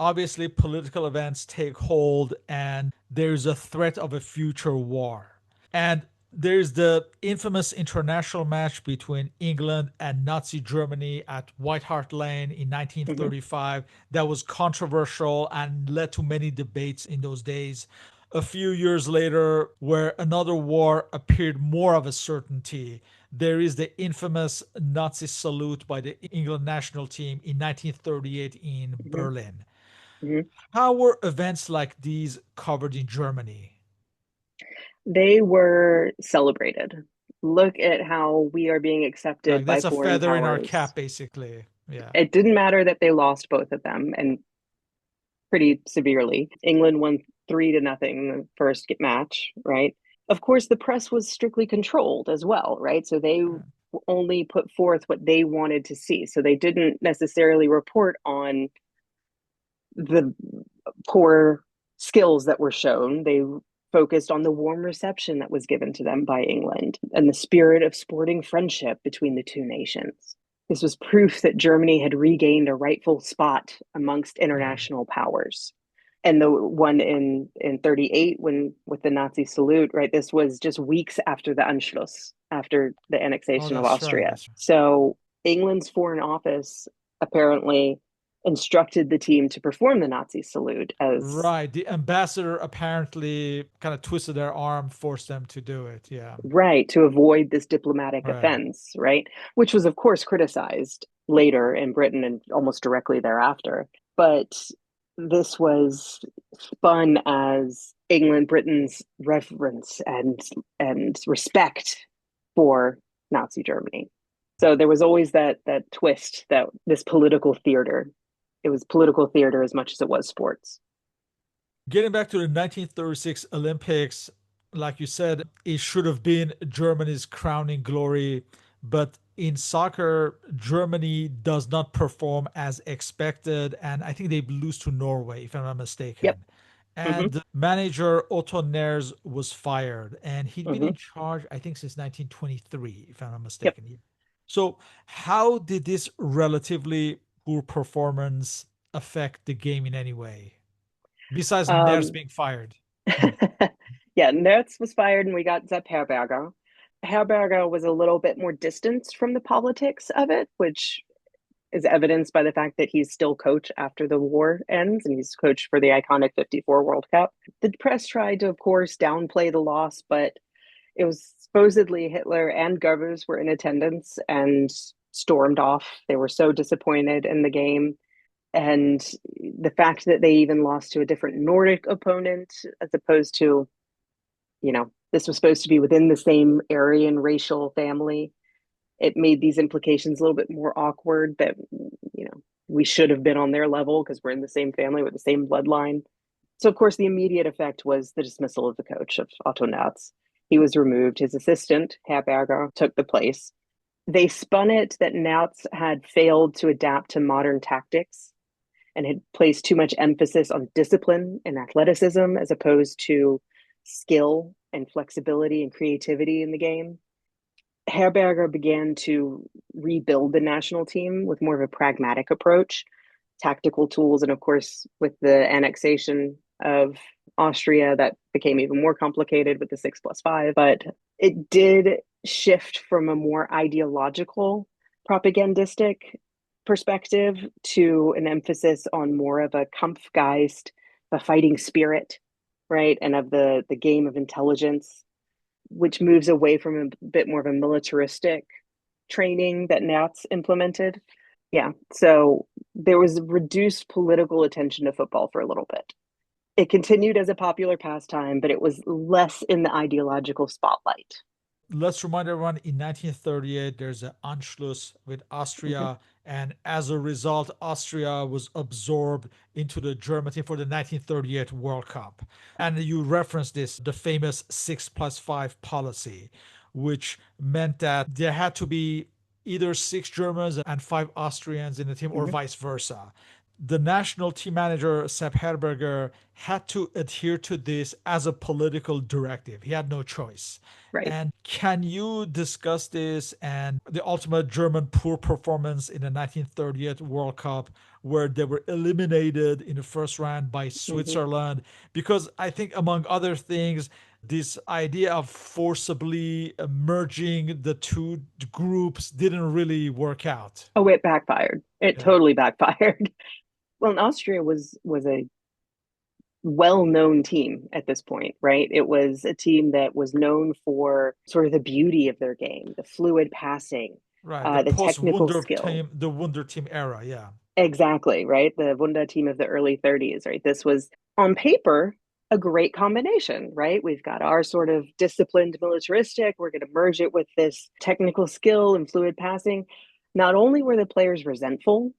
Speaker 1: obviously political events take hold and there's a threat of a future war. And there's the infamous international match between England and Nazi Germany at White Hart Lane in
Speaker 2: Mm-hmm,
Speaker 1: 1935 that was controversial and led to many debates in those days. A few years later, where another war appeared more of a certainty, there is the infamous Nazi salute by the England national team in 1938 in
Speaker 2: mm-hmm,
Speaker 1: Berlin.
Speaker 2: mm-hmm.
Speaker 1: How were events like these covered in Germany?
Speaker 2: They were celebrated. Look at how we are being
Speaker 1: Like
Speaker 2: accepted by
Speaker 1: that's a
Speaker 2: foreign
Speaker 1: feather in our
Speaker 2: powers.
Speaker 1: cap, basically. Yeah.
Speaker 2: It didn't matter that they lost both of them, and pretty severely. England won 3-0 in the first match, right? Of course, the press was strictly controlled as well, right? So they
Speaker 1: Yeah.
Speaker 2: only put forth what they wanted to see. So they didn't necessarily report on the poor skills that were shown. They focused on the warm reception that was given to them by England and the spirit of sporting friendship between the two nations. This was proof that Germany had regained a rightful spot amongst
Speaker 1: Yeah.
Speaker 2: international powers. And the one in 38 when with the Nazi salute, right? This was just weeks after the Anschluss, after the
Speaker 1: Oh,
Speaker 2: annexation of
Speaker 1: that's right.
Speaker 2: Austria.
Speaker 1: That's right.
Speaker 2: So England's foreign office apparently instructed the team to perform the Nazi salute as
Speaker 1: Right. The ambassador apparently kind of twisted their arm, forced them to do it. Yeah.
Speaker 2: right to avoid this diplomatic
Speaker 1: Right.
Speaker 2: offense, right? Which was, of course, criticized later in Britain and almost directly thereafter. But this was spun as Britain's reverence and respect for Nazi Germany. So there was always that twist that this political theater. It was political theater as much as it was sports.
Speaker 1: Getting back to the 1936 Olympics, like you said, it should have been Germany's crowning glory. But in soccer, Germany does not perform as expected. And I think they lose to Norway, if I'm not
Speaker 2: Yep.
Speaker 1: mistaken.
Speaker 2: Mm-hmm.
Speaker 1: And manager Otto Ners was fired. And he'd been in
Speaker 2: Mm-hmm.
Speaker 1: charge, I think, since 1923, if I'm not
Speaker 2: Yep.
Speaker 1: mistaken. So, how did this relatively poor performance affect the game in any way? Besides Ners
Speaker 2: Um,
Speaker 1: being fired.
Speaker 2: yeah, Nertz was fired and we got Sepp Herberger. Herberger was a little bit more distanced from the politics of it, which is evidenced by the fact that he's still coach after the war ends and he's coached for the iconic 54 World Cup. The press tried to, of course, downplay the loss, but it was supposedly Hitler and Goebbels were in attendance and stormed off. They were so disappointed in the game. And the fact that they even lost to a different Nordic opponent as opposed to, this was supposed to be within the same Aryan racial family, it made these implications a little bit more awkward that, we should have been on their level because we're in the same family with the same bloodline. So, of course, the immediate effect was the dismissal of the coach of Otto Natz. He was removed. His assistant, Herberger, took the place. They spun it that Natz had failed to adapt to modern tactics and had placed too much emphasis on discipline and athleticism as opposed to skill and flexibility and creativity in the game. Herberger began to rebuild the national team with more of a pragmatic approach, tactical tools, and of course, with the annexation of Austria, that became even more complicated with the 6+5. But it did shift from a more ideological, propagandistic perspective to an emphasis on more of a Kampfgeist, a fighting spirit, right? And of the game of intelligence, which moves away from a bit more of a militaristic training that Nats implemented. Yeah, so there was reduced political attention to football for a little bit. It continued as a popular pastime, but it was less in the ideological spotlight.
Speaker 1: Let's remind everyone in 1938, there's an Anschluss with
Speaker 2: Mm-hmm.
Speaker 1: Austria. And as a result, Austria was absorbed into the German team for the 1938 World Cup. And you referenced this, the famous 6+5 policy, which meant that there had to be either six Germans and five Austrians in the team, or
Speaker 2: Mm-hmm.
Speaker 1: vice versa. The national team manager, Sepp Herberger, had to adhere to this as a political directive. He had no choice.
Speaker 2: Right.
Speaker 1: And can you discuss this and the ultimate German poor performance in the 1938 World Cup, where they were eliminated in the first round by
Speaker 2: Mm-hmm.
Speaker 1: Switzerland? Because I think, among other things, this idea of forcibly merging the two groups didn't really work out.
Speaker 2: Oh, it backfired. It
Speaker 1: Yeah.
Speaker 2: totally backfired. Well, and Austria was a well-known team at this point, right? It was a team that was known for sort of the beauty of their game, the fluid passing,
Speaker 1: Right. The
Speaker 2: the
Speaker 1: post
Speaker 2: technical
Speaker 1: Wunder
Speaker 2: skill.
Speaker 1: team, the Wunder team era. Yeah.
Speaker 2: Exactly, right? The Wunda team of the early 30s, right? This was on paper a great combination, right? We've got our sort of disciplined militaristic, we're going to merge it with this technical skill and fluid passing. Not only were the players resentful,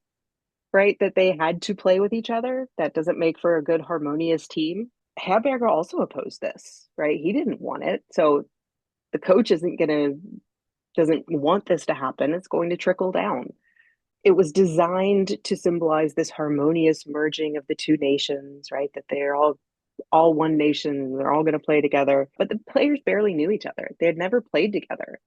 Speaker 2: right, that they had to play with each other, that doesn't make for a good harmonious team. Herberger also opposed this, right? He didn't want it. So the coach doesn't want this to happen. It's going to trickle down. It was designed to symbolize this harmonious merging of the two nations, right? That they're all one nation, they're all going to play together. But the players barely knew each other. They had never played together.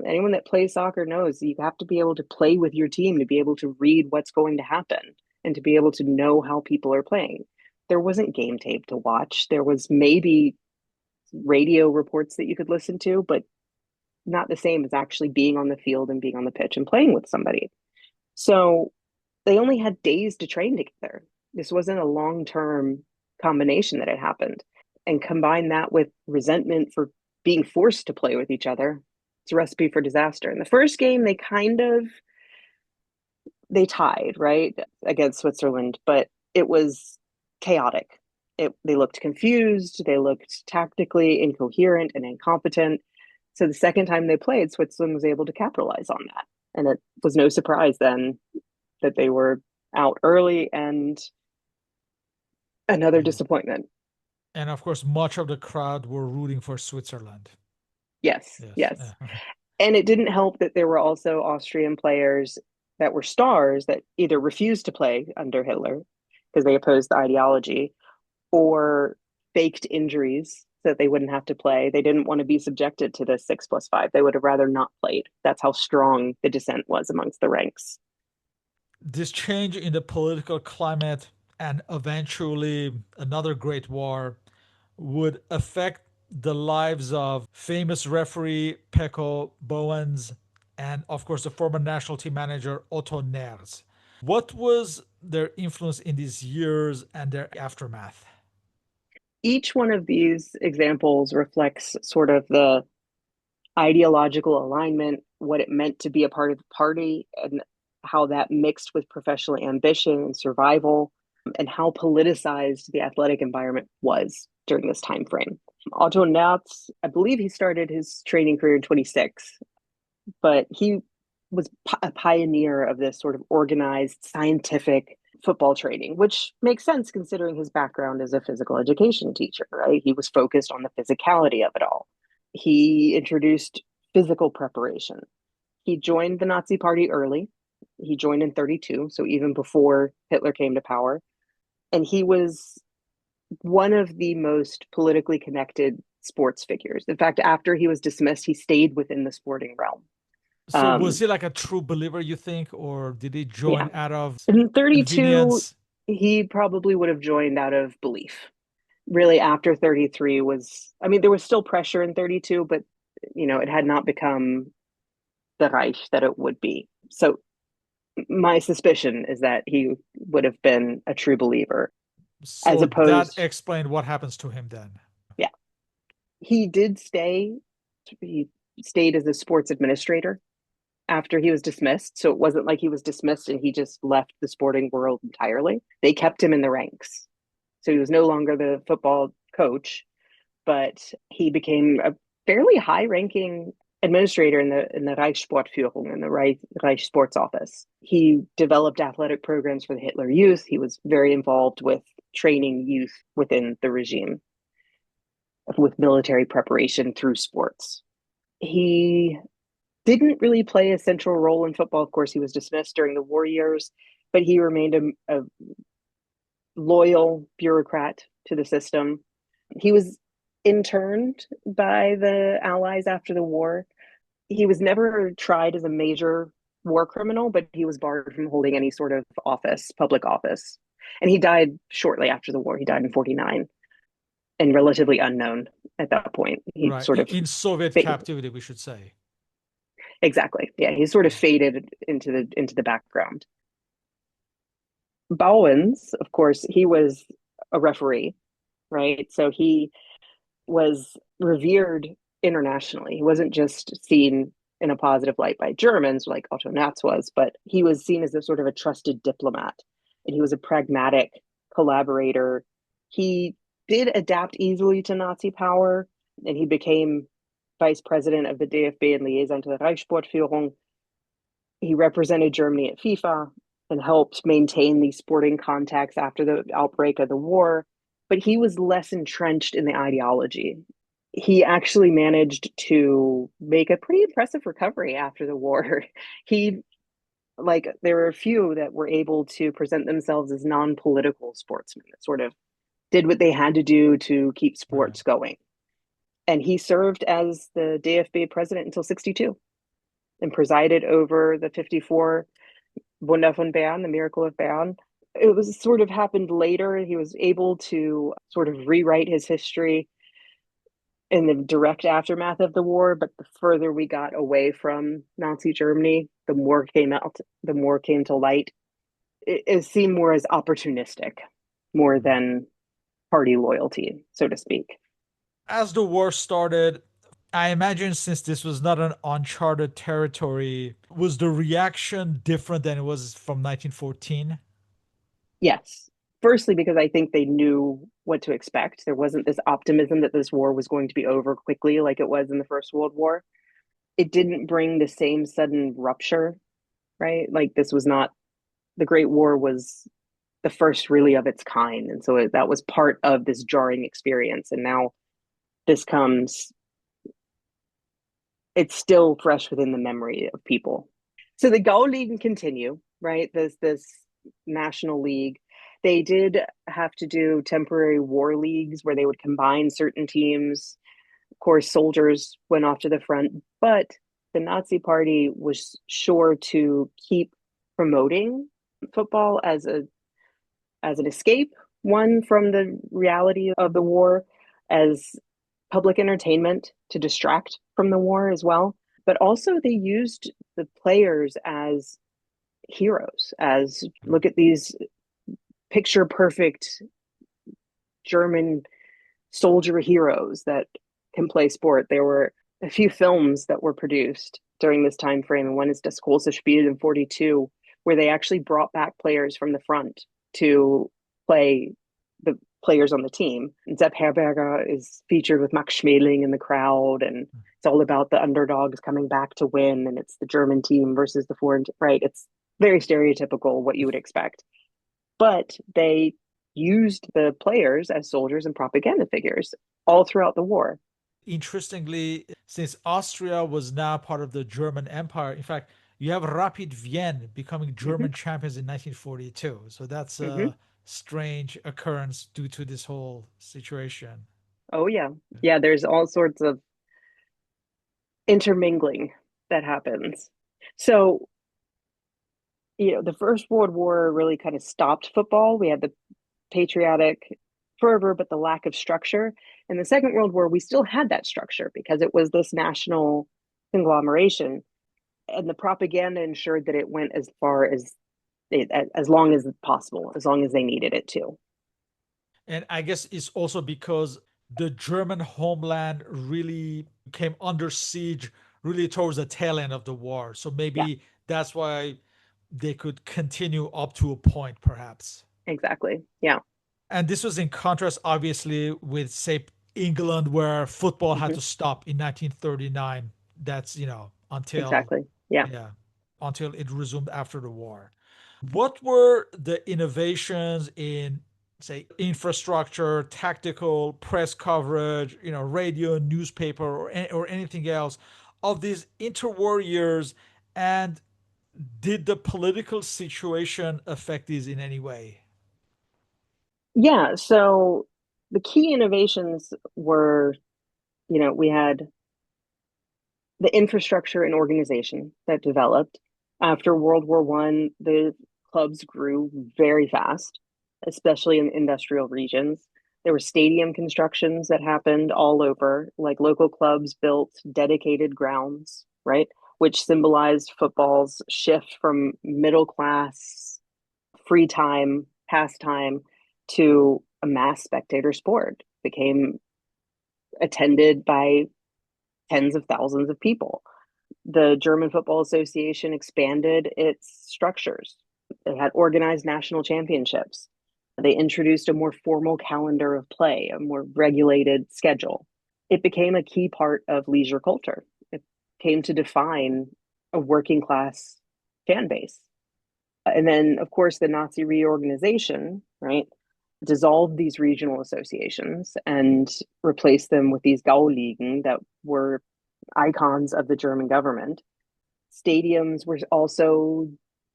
Speaker 2: Anyone that plays soccer knows you have to be able to play with your team to be able to read what's going to happen and to be able to know how people are playing. There wasn't game tape to watch. There was maybe radio reports that you could listen to, but not the same as actually being on the field and being on the pitch and playing with somebody. So they only had days to train together. This wasn't a long term combination that had happened. And combine that with resentment for being forced to play with each other, it's a recipe for disaster. In the first game, they tied, right, against Switzerland, but it was chaotic. They looked confused, they looked tactically incoherent and incompetent. So the second time they played, Switzerland was able to capitalize on that. And it was no surprise then that they were out early and another
Speaker 1: Yeah.
Speaker 2: disappointment.
Speaker 1: And of course, much of the crowd were rooting for Switzerland.
Speaker 2: Yes,
Speaker 1: Yes.
Speaker 2: yes. And it didn't help that there were also Austrian players that were stars that either refused to play under Hitler because they opposed the ideology, or faked injuries so that they wouldn't have to play. They didn't want to be subjected to the 6+5. They would have rather not played. That's how strong the dissent was amongst the ranks.
Speaker 1: This change in the political climate and eventually another great war would affect the lives of famous referee Pekko Bowens and, of course, the former national team manager Otto Nerz. What was their influence in these years and their aftermath?
Speaker 2: Each one of these examples reflects sort of the ideological alignment, what it meant to be a part of the party, and how that mixed with professional ambition and survival, and how politicized the athletic environment was during this time frame. Otto Natz, I believe he started his training career in 26, but he was a pioneer of this sort of organized scientific football training, which makes sense considering his background as a physical education teacher, right? He was focused on the physicality of it all. He introduced physical preparation. He joined the Nazi Party early. He joined in 32, so even before Hitler came to power. And he was one of the most politically connected sports figures. In fact, after he was dismissed, he stayed within the sporting realm.
Speaker 1: So was
Speaker 2: Um,
Speaker 1: he like a true believer, you think, or did he join
Speaker 2: yeah.
Speaker 1: out of
Speaker 2: In 32,
Speaker 1: convenience?
Speaker 2: he probably would have joined out of belief. Really, after 33 was, I mean, there was still pressure in 32, but, it had not become the Reich that it would be. So my suspicion is that he would have been a true believer as
Speaker 1: So that
Speaker 2: opposed,
Speaker 1: explained what happens to him then.
Speaker 2: yeah, he did stay, he stayed as a sports administrator after he was dismissed. So it wasn't like he was dismissed and he just left the sporting world entirely. They kept him in the ranks. So he was no longer the football coach, but he became a fairly high ranking administrator in the Reichssportführung, in the Reich Sports Office. He developed athletic programs for the Hitler Youth. He was very involved with training youth within the regime, with military preparation through sports. He didn't really play a central role in football. Of course, he was dismissed during the war years, but he remained a loyal bureaucrat to the system. He was interned by the Allies after the war. He was never tried as a major war criminal, but he was barred from holding any sort of office, public office. And he died shortly after the war. He died in 49 and relatively unknown at that point. He
Speaker 1: Right.
Speaker 2: sort of,
Speaker 1: In Soviet captivity, we should say.
Speaker 2: exactly. Yeah, he sort of faded into the background. Bowens, of course, he was a referee, right? So he was revered internationally. He wasn't just seen in a positive light by Germans like Otto Natz was, but he was seen as a sort of a trusted diplomat, and he was a pragmatic collaborator. He did adapt easily to Nazi power, and he became vice president of the DFB and liaison to the Reichssportführung. He represented Germany at FIFA and helped maintain these sporting contacts after the outbreak of the war, but he was less entrenched in the ideology. He actually managed to make a pretty impressive recovery after the war. He, like, there were a few that were able to present themselves as non-political sportsmen that sort of did what they had to do to keep
Speaker 1: Right.
Speaker 2: sports going. And he served as the DFB president until 62 and presided over the 54 Wunder von Bern, the Miracle of Bern. It was sort of happened later. He was able to sort of rewrite his history in the direct aftermath of the war, but the further we got away from Nazi Germany, the more came out, the more came to light. It seemed more as opportunistic, more
Speaker 1: Right.
Speaker 2: than party loyalty, so to speak.
Speaker 1: As the war started, I imagine since this was not an uncharted territory, was the reaction different than it was from 1914?
Speaker 2: Yes. Firstly, because I think they knew what to expect. There wasn't this optimism that this war was going to be over quickly like it was in the First World War. It didn't bring the same sudden rupture, right? Like this was not, the Great War was the first really of its kind. And so that was part of this jarring experience. And now this comes, it's still fresh within the memory of people. So the Gauligen continue, right? This national league. They did have to do temporary war leagues where they would combine certain teams. Of course, soldiers went off to the front, but the Nazi Party was sure to keep promoting football as an escape, one from the reality of the war, as public entertainment to distract from the war as well. But also, they used the players as heroes, as look at these picture perfect German soldier heroes that can play sport. There were a few films that were produced during this time frame, and one is Das große Spiel in 42, where they actually brought back players from the front to play the players on the team. And Sepp Herberger is featured with Max Schmeling in the crowd, and it's all about the underdogs coming back to win, and it's the German team versus the foreign, right? It's very stereotypical what you would expect. But they used the players as soldiers and propaganda figures all throughout the war.
Speaker 1: Interestingly, since Austria was now part of the German Empire, in fact, you have Rapid Vienna becoming
Speaker 2: Mm-hmm,
Speaker 1: German champions in 1942. So that's
Speaker 2: mm-hmm.
Speaker 1: a strange occurrence due to this whole situation.
Speaker 2: Oh, yeah. Yeah, there's all sorts of intermingling that happens. So, the First World War really kind of stopped football. We had the patriotic fervor, but the lack of structure. In the Second World War, we still had that structure because it was this national conglomeration, and the propaganda ensured that it went as far as long as possible, as long as they needed it to.
Speaker 1: And I guess it's also because the German homeland really came under siege really towards the tail end of the war. So
Speaker 2: Yeah,
Speaker 1: maybe that's why they could continue up to a point, perhaps.
Speaker 2: exactly. Yeah.
Speaker 1: And this was in contrast, obviously, with, say, England, where football had
Speaker 2: Hmm.
Speaker 1: to stop in 1939. That's, until,
Speaker 2: Exactly. Yeah.
Speaker 1: yeah, until it resumed after the war. What were the innovations in, say, infrastructure, tactical, press coverage, radio, newspaper, or anything else of these interwar years? And did the political situation affect these in any way?
Speaker 2: Yeah. So the key innovations were, we had the infrastructure and organization that developed. After World War One, the clubs grew very fast, especially in industrial regions. There were stadium constructions that happened all over, like local clubs built dedicated grounds, right? Which symbolized football's shift from middle class, free time, pastime to a mass spectator sport. Became attended by tens of thousands of people. The German Football Association expanded its structures. They had organized national championships. They introduced a more formal calendar of play, a more regulated schedule. It became a key part of leisure culture. It came to define a working class fan base. And then, of course, the Nazi reorganization, right, dissolved these regional associations and replaced them with these Gauligen that were icons of the German government. Stadiums were also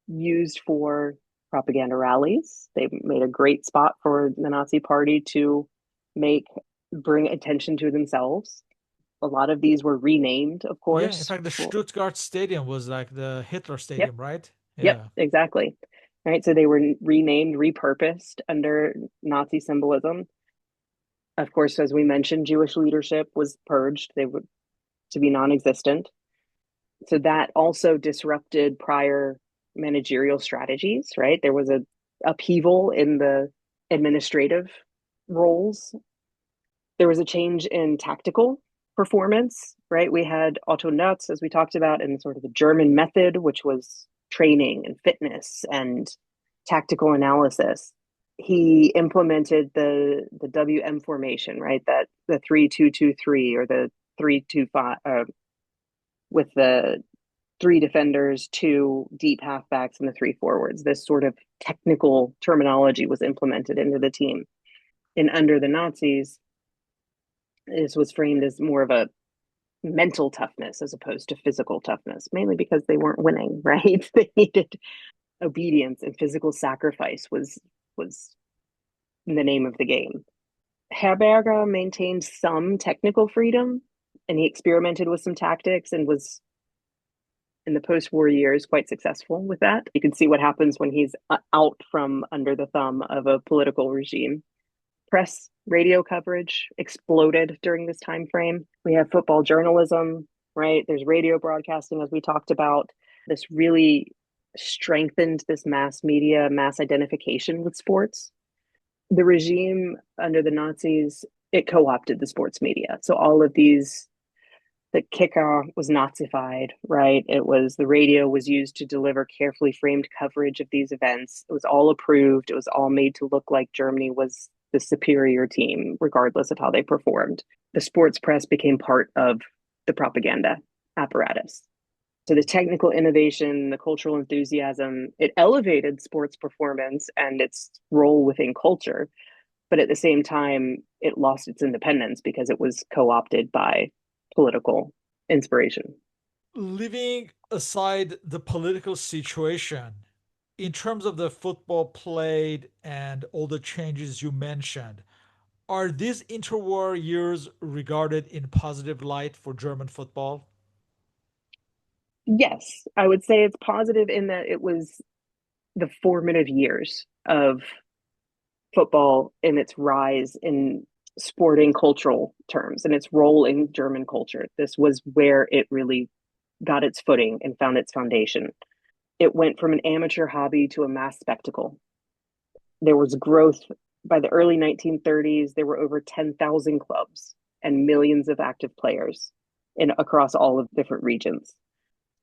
Speaker 2: used for propaganda rallies. They made a great spot for the Nazi Party to make bring attention to themselves. A lot of these were renamed, of
Speaker 1: Yeah, in
Speaker 2: course.
Speaker 1: fact, the Stuttgart Stadium was like the Hitler
Speaker 2: Yep,
Speaker 1: Stadium, right?
Speaker 2: yep,
Speaker 1: Yeah.
Speaker 2: exactly. Right, so they were renamed, repurposed under Nazi symbolism. Of course, as we mentioned, Jewish leadership was purged; they were to be non-existent. So that also disrupted prior managerial strategies, right? There was a upheaval in the administrative roles. There was a change in tactical performance, right? We had Otto Nutz, as we talked about, and sort of the German method, which was training and fitness and tactical analysis. He implemented the WM formation, right? That the 3-2-2-3 or the 3-2-5 with the three defenders, two deep halfbacks, and the three forwards. This sort of technical terminology was implemented into the team. And under the Nazis, this was framed as more of a mental toughness as opposed to physical toughness, mainly because they weren't winning, right? They needed obedience, and physical sacrifice was the name of the game. Herberger maintained some technical freedom, and he experimented with some tactics and was in the post-war years quite successful with that. You can see what happens when he's out from under the thumb of a political regime. Press radio coverage exploded during this time frame. We have football journalism, right? There's radio broadcasting, as we talked about. This really strengthened this mass media, mass identification with sports. The regime under the Nazis, it co-opted the sports media. So all of these, the kicker was Nazified, right? It was the radio was used to deliver carefully framed coverage of these events. It was all approved. It was all made to look like Germany was the superior team, regardless of how they performed. The sports press became part of the propaganda apparatus. So the technical innovation, the cultural enthusiasm, it elevated sports performance and its role within culture. But at the same time, it lost its independence because it was co opted by political inspiration.
Speaker 1: Leaving aside the political situation, in terms of the football played and all the changes you mentioned, Are these interwar years regarded in positive light for German football?
Speaker 2: Yes, I would say it's positive in that it was the formative years of football in its rise in sporting cultural terms and its role in German culture. This was where it really got its footing and found its foundation. It went from an amateur hobby to a mass spectacle. There was growth by the early 1930s. There were over 10,000 clubs and millions of active players across all of different regions.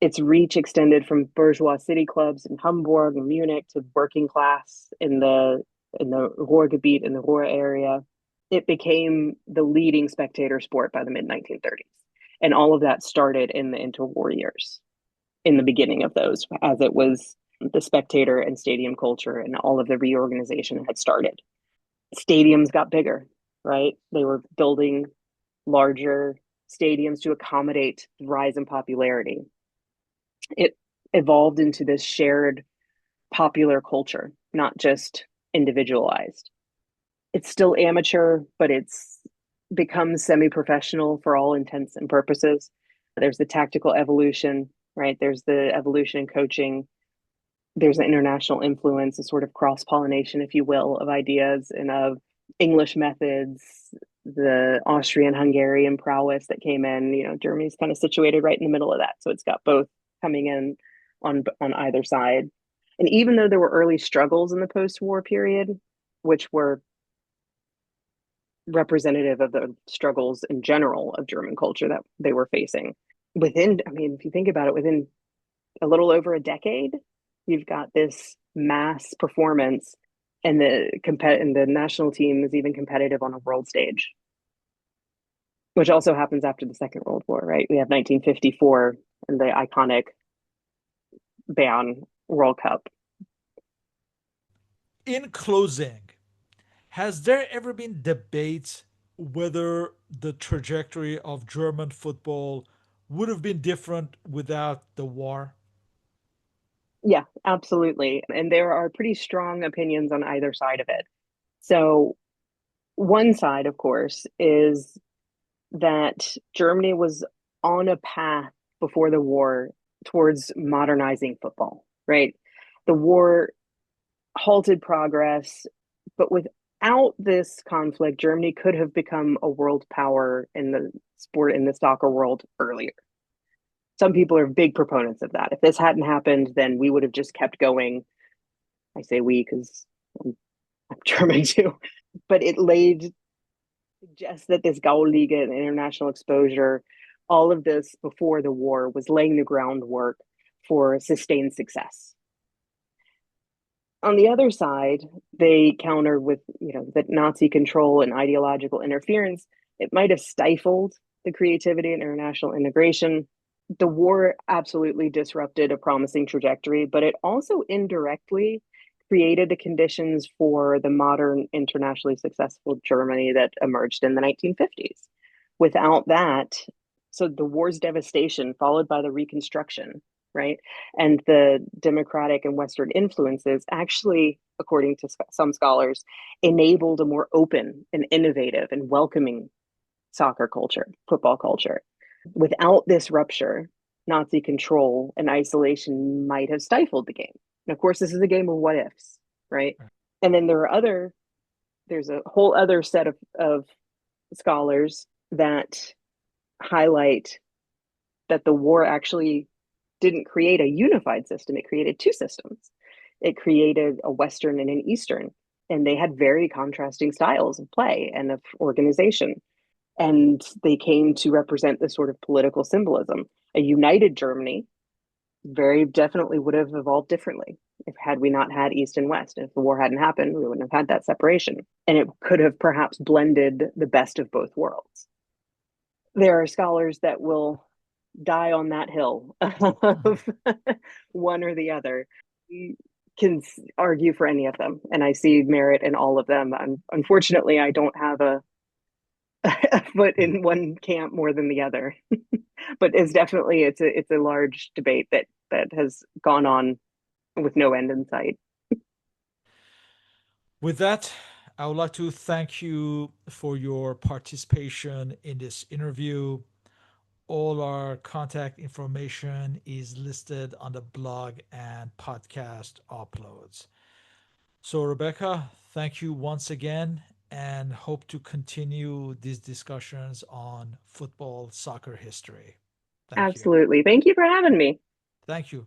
Speaker 2: Its reach extended from bourgeois city clubs in Hamburg and Munich to working class in the Ruhrgebiet in the Ruhr area. It became the leading spectator sport by the mid 1930s, and all of that started in the interwar years. In the beginning of those, as it was the spectator and stadium culture and all of the reorganization had started. Stadiums got bigger, right? They were building larger stadiums to accommodate the rise in popularity. It evolved into this shared popular culture, not just individualized. It's still amateur, but it's become semi-professional for all intents and purposes. There's the tactical evolution, right? There's the evolution in coaching. There's an international influence, a sort of cross-pollination, if you will, of ideas and of English methods, the Austrian Hungarian prowess that came in. Germany's kind of situated right in the middle of that. So it's got both coming in on either side. And even though there were early struggles in the post-war period, which were representative of the struggles in general of German culture that they were facing, I mean, if you think about it, within a little over a decade, you've got this mass performance, and the national team is even competitive on a world stage, which also happens after the Second World War, right? We have 1954 and the iconic Bayern World Cup.
Speaker 1: In closing, has there ever been debate whether the trajectory of German football would have been different without the war?
Speaker 2: Yeah, absolutely. And there are pretty strong opinions on either side of it. So, one side, of course, is that Germany was on a path before the war towards modernizing football, right? The war halted progress, but without this conflict, Germany could have become a world power in the soccer world earlier. Some people are big proponents of that. If this hadn't happened, then we would have just kept going. I say we because I'm German too, but it laid suggests that this Gauliga and international exposure, all of this before the war, was laying the groundwork for sustained success. On the other side, they counter with, that Nazi control and ideological interference, it might have stifled the creativity and international integration. The war absolutely disrupted a promising trajectory, but it also indirectly created the conditions for the modern, internationally successful Germany that emerged in the 1950s. Without that, so the war's devastation, followed by the Reconstruction, right? And the democratic and Western influences actually, according to some scholars, enabled a more open and innovative and welcoming soccer culture, football culture. Without this rupture, Nazi control and isolation might have stifled the game. And of course, this is a game of what ifs, right? And then there's a whole other set of scholars that highlight that the war actually didn't create a unified system, it created two systems. It created a Western and an Eastern, and they had very contrasting styles of play and of organization. And they came to represent this sort of political symbolism. A united Germany very definitely would have evolved differently if had we not had East and West. If the war hadn't happened, we wouldn't have had that separation. And it could have perhaps blended the best of both worlds. There are scholars that will die on that hill of one or the other. You can argue for any of them, and I see merit in all of them. Unfortunately, I don't have a foot in one camp more than the other. But it's a large debate that has gone on with no end in sight.
Speaker 1: With that, I would like to thank you for your participation in this interview. All our contact information is listed on the blog and podcast uploads. So, Rebecca, thank you once again and hope to continue these discussions on football, soccer history. Thank you.
Speaker 2: Absolutely. Thank you for having me.
Speaker 1: Thank you.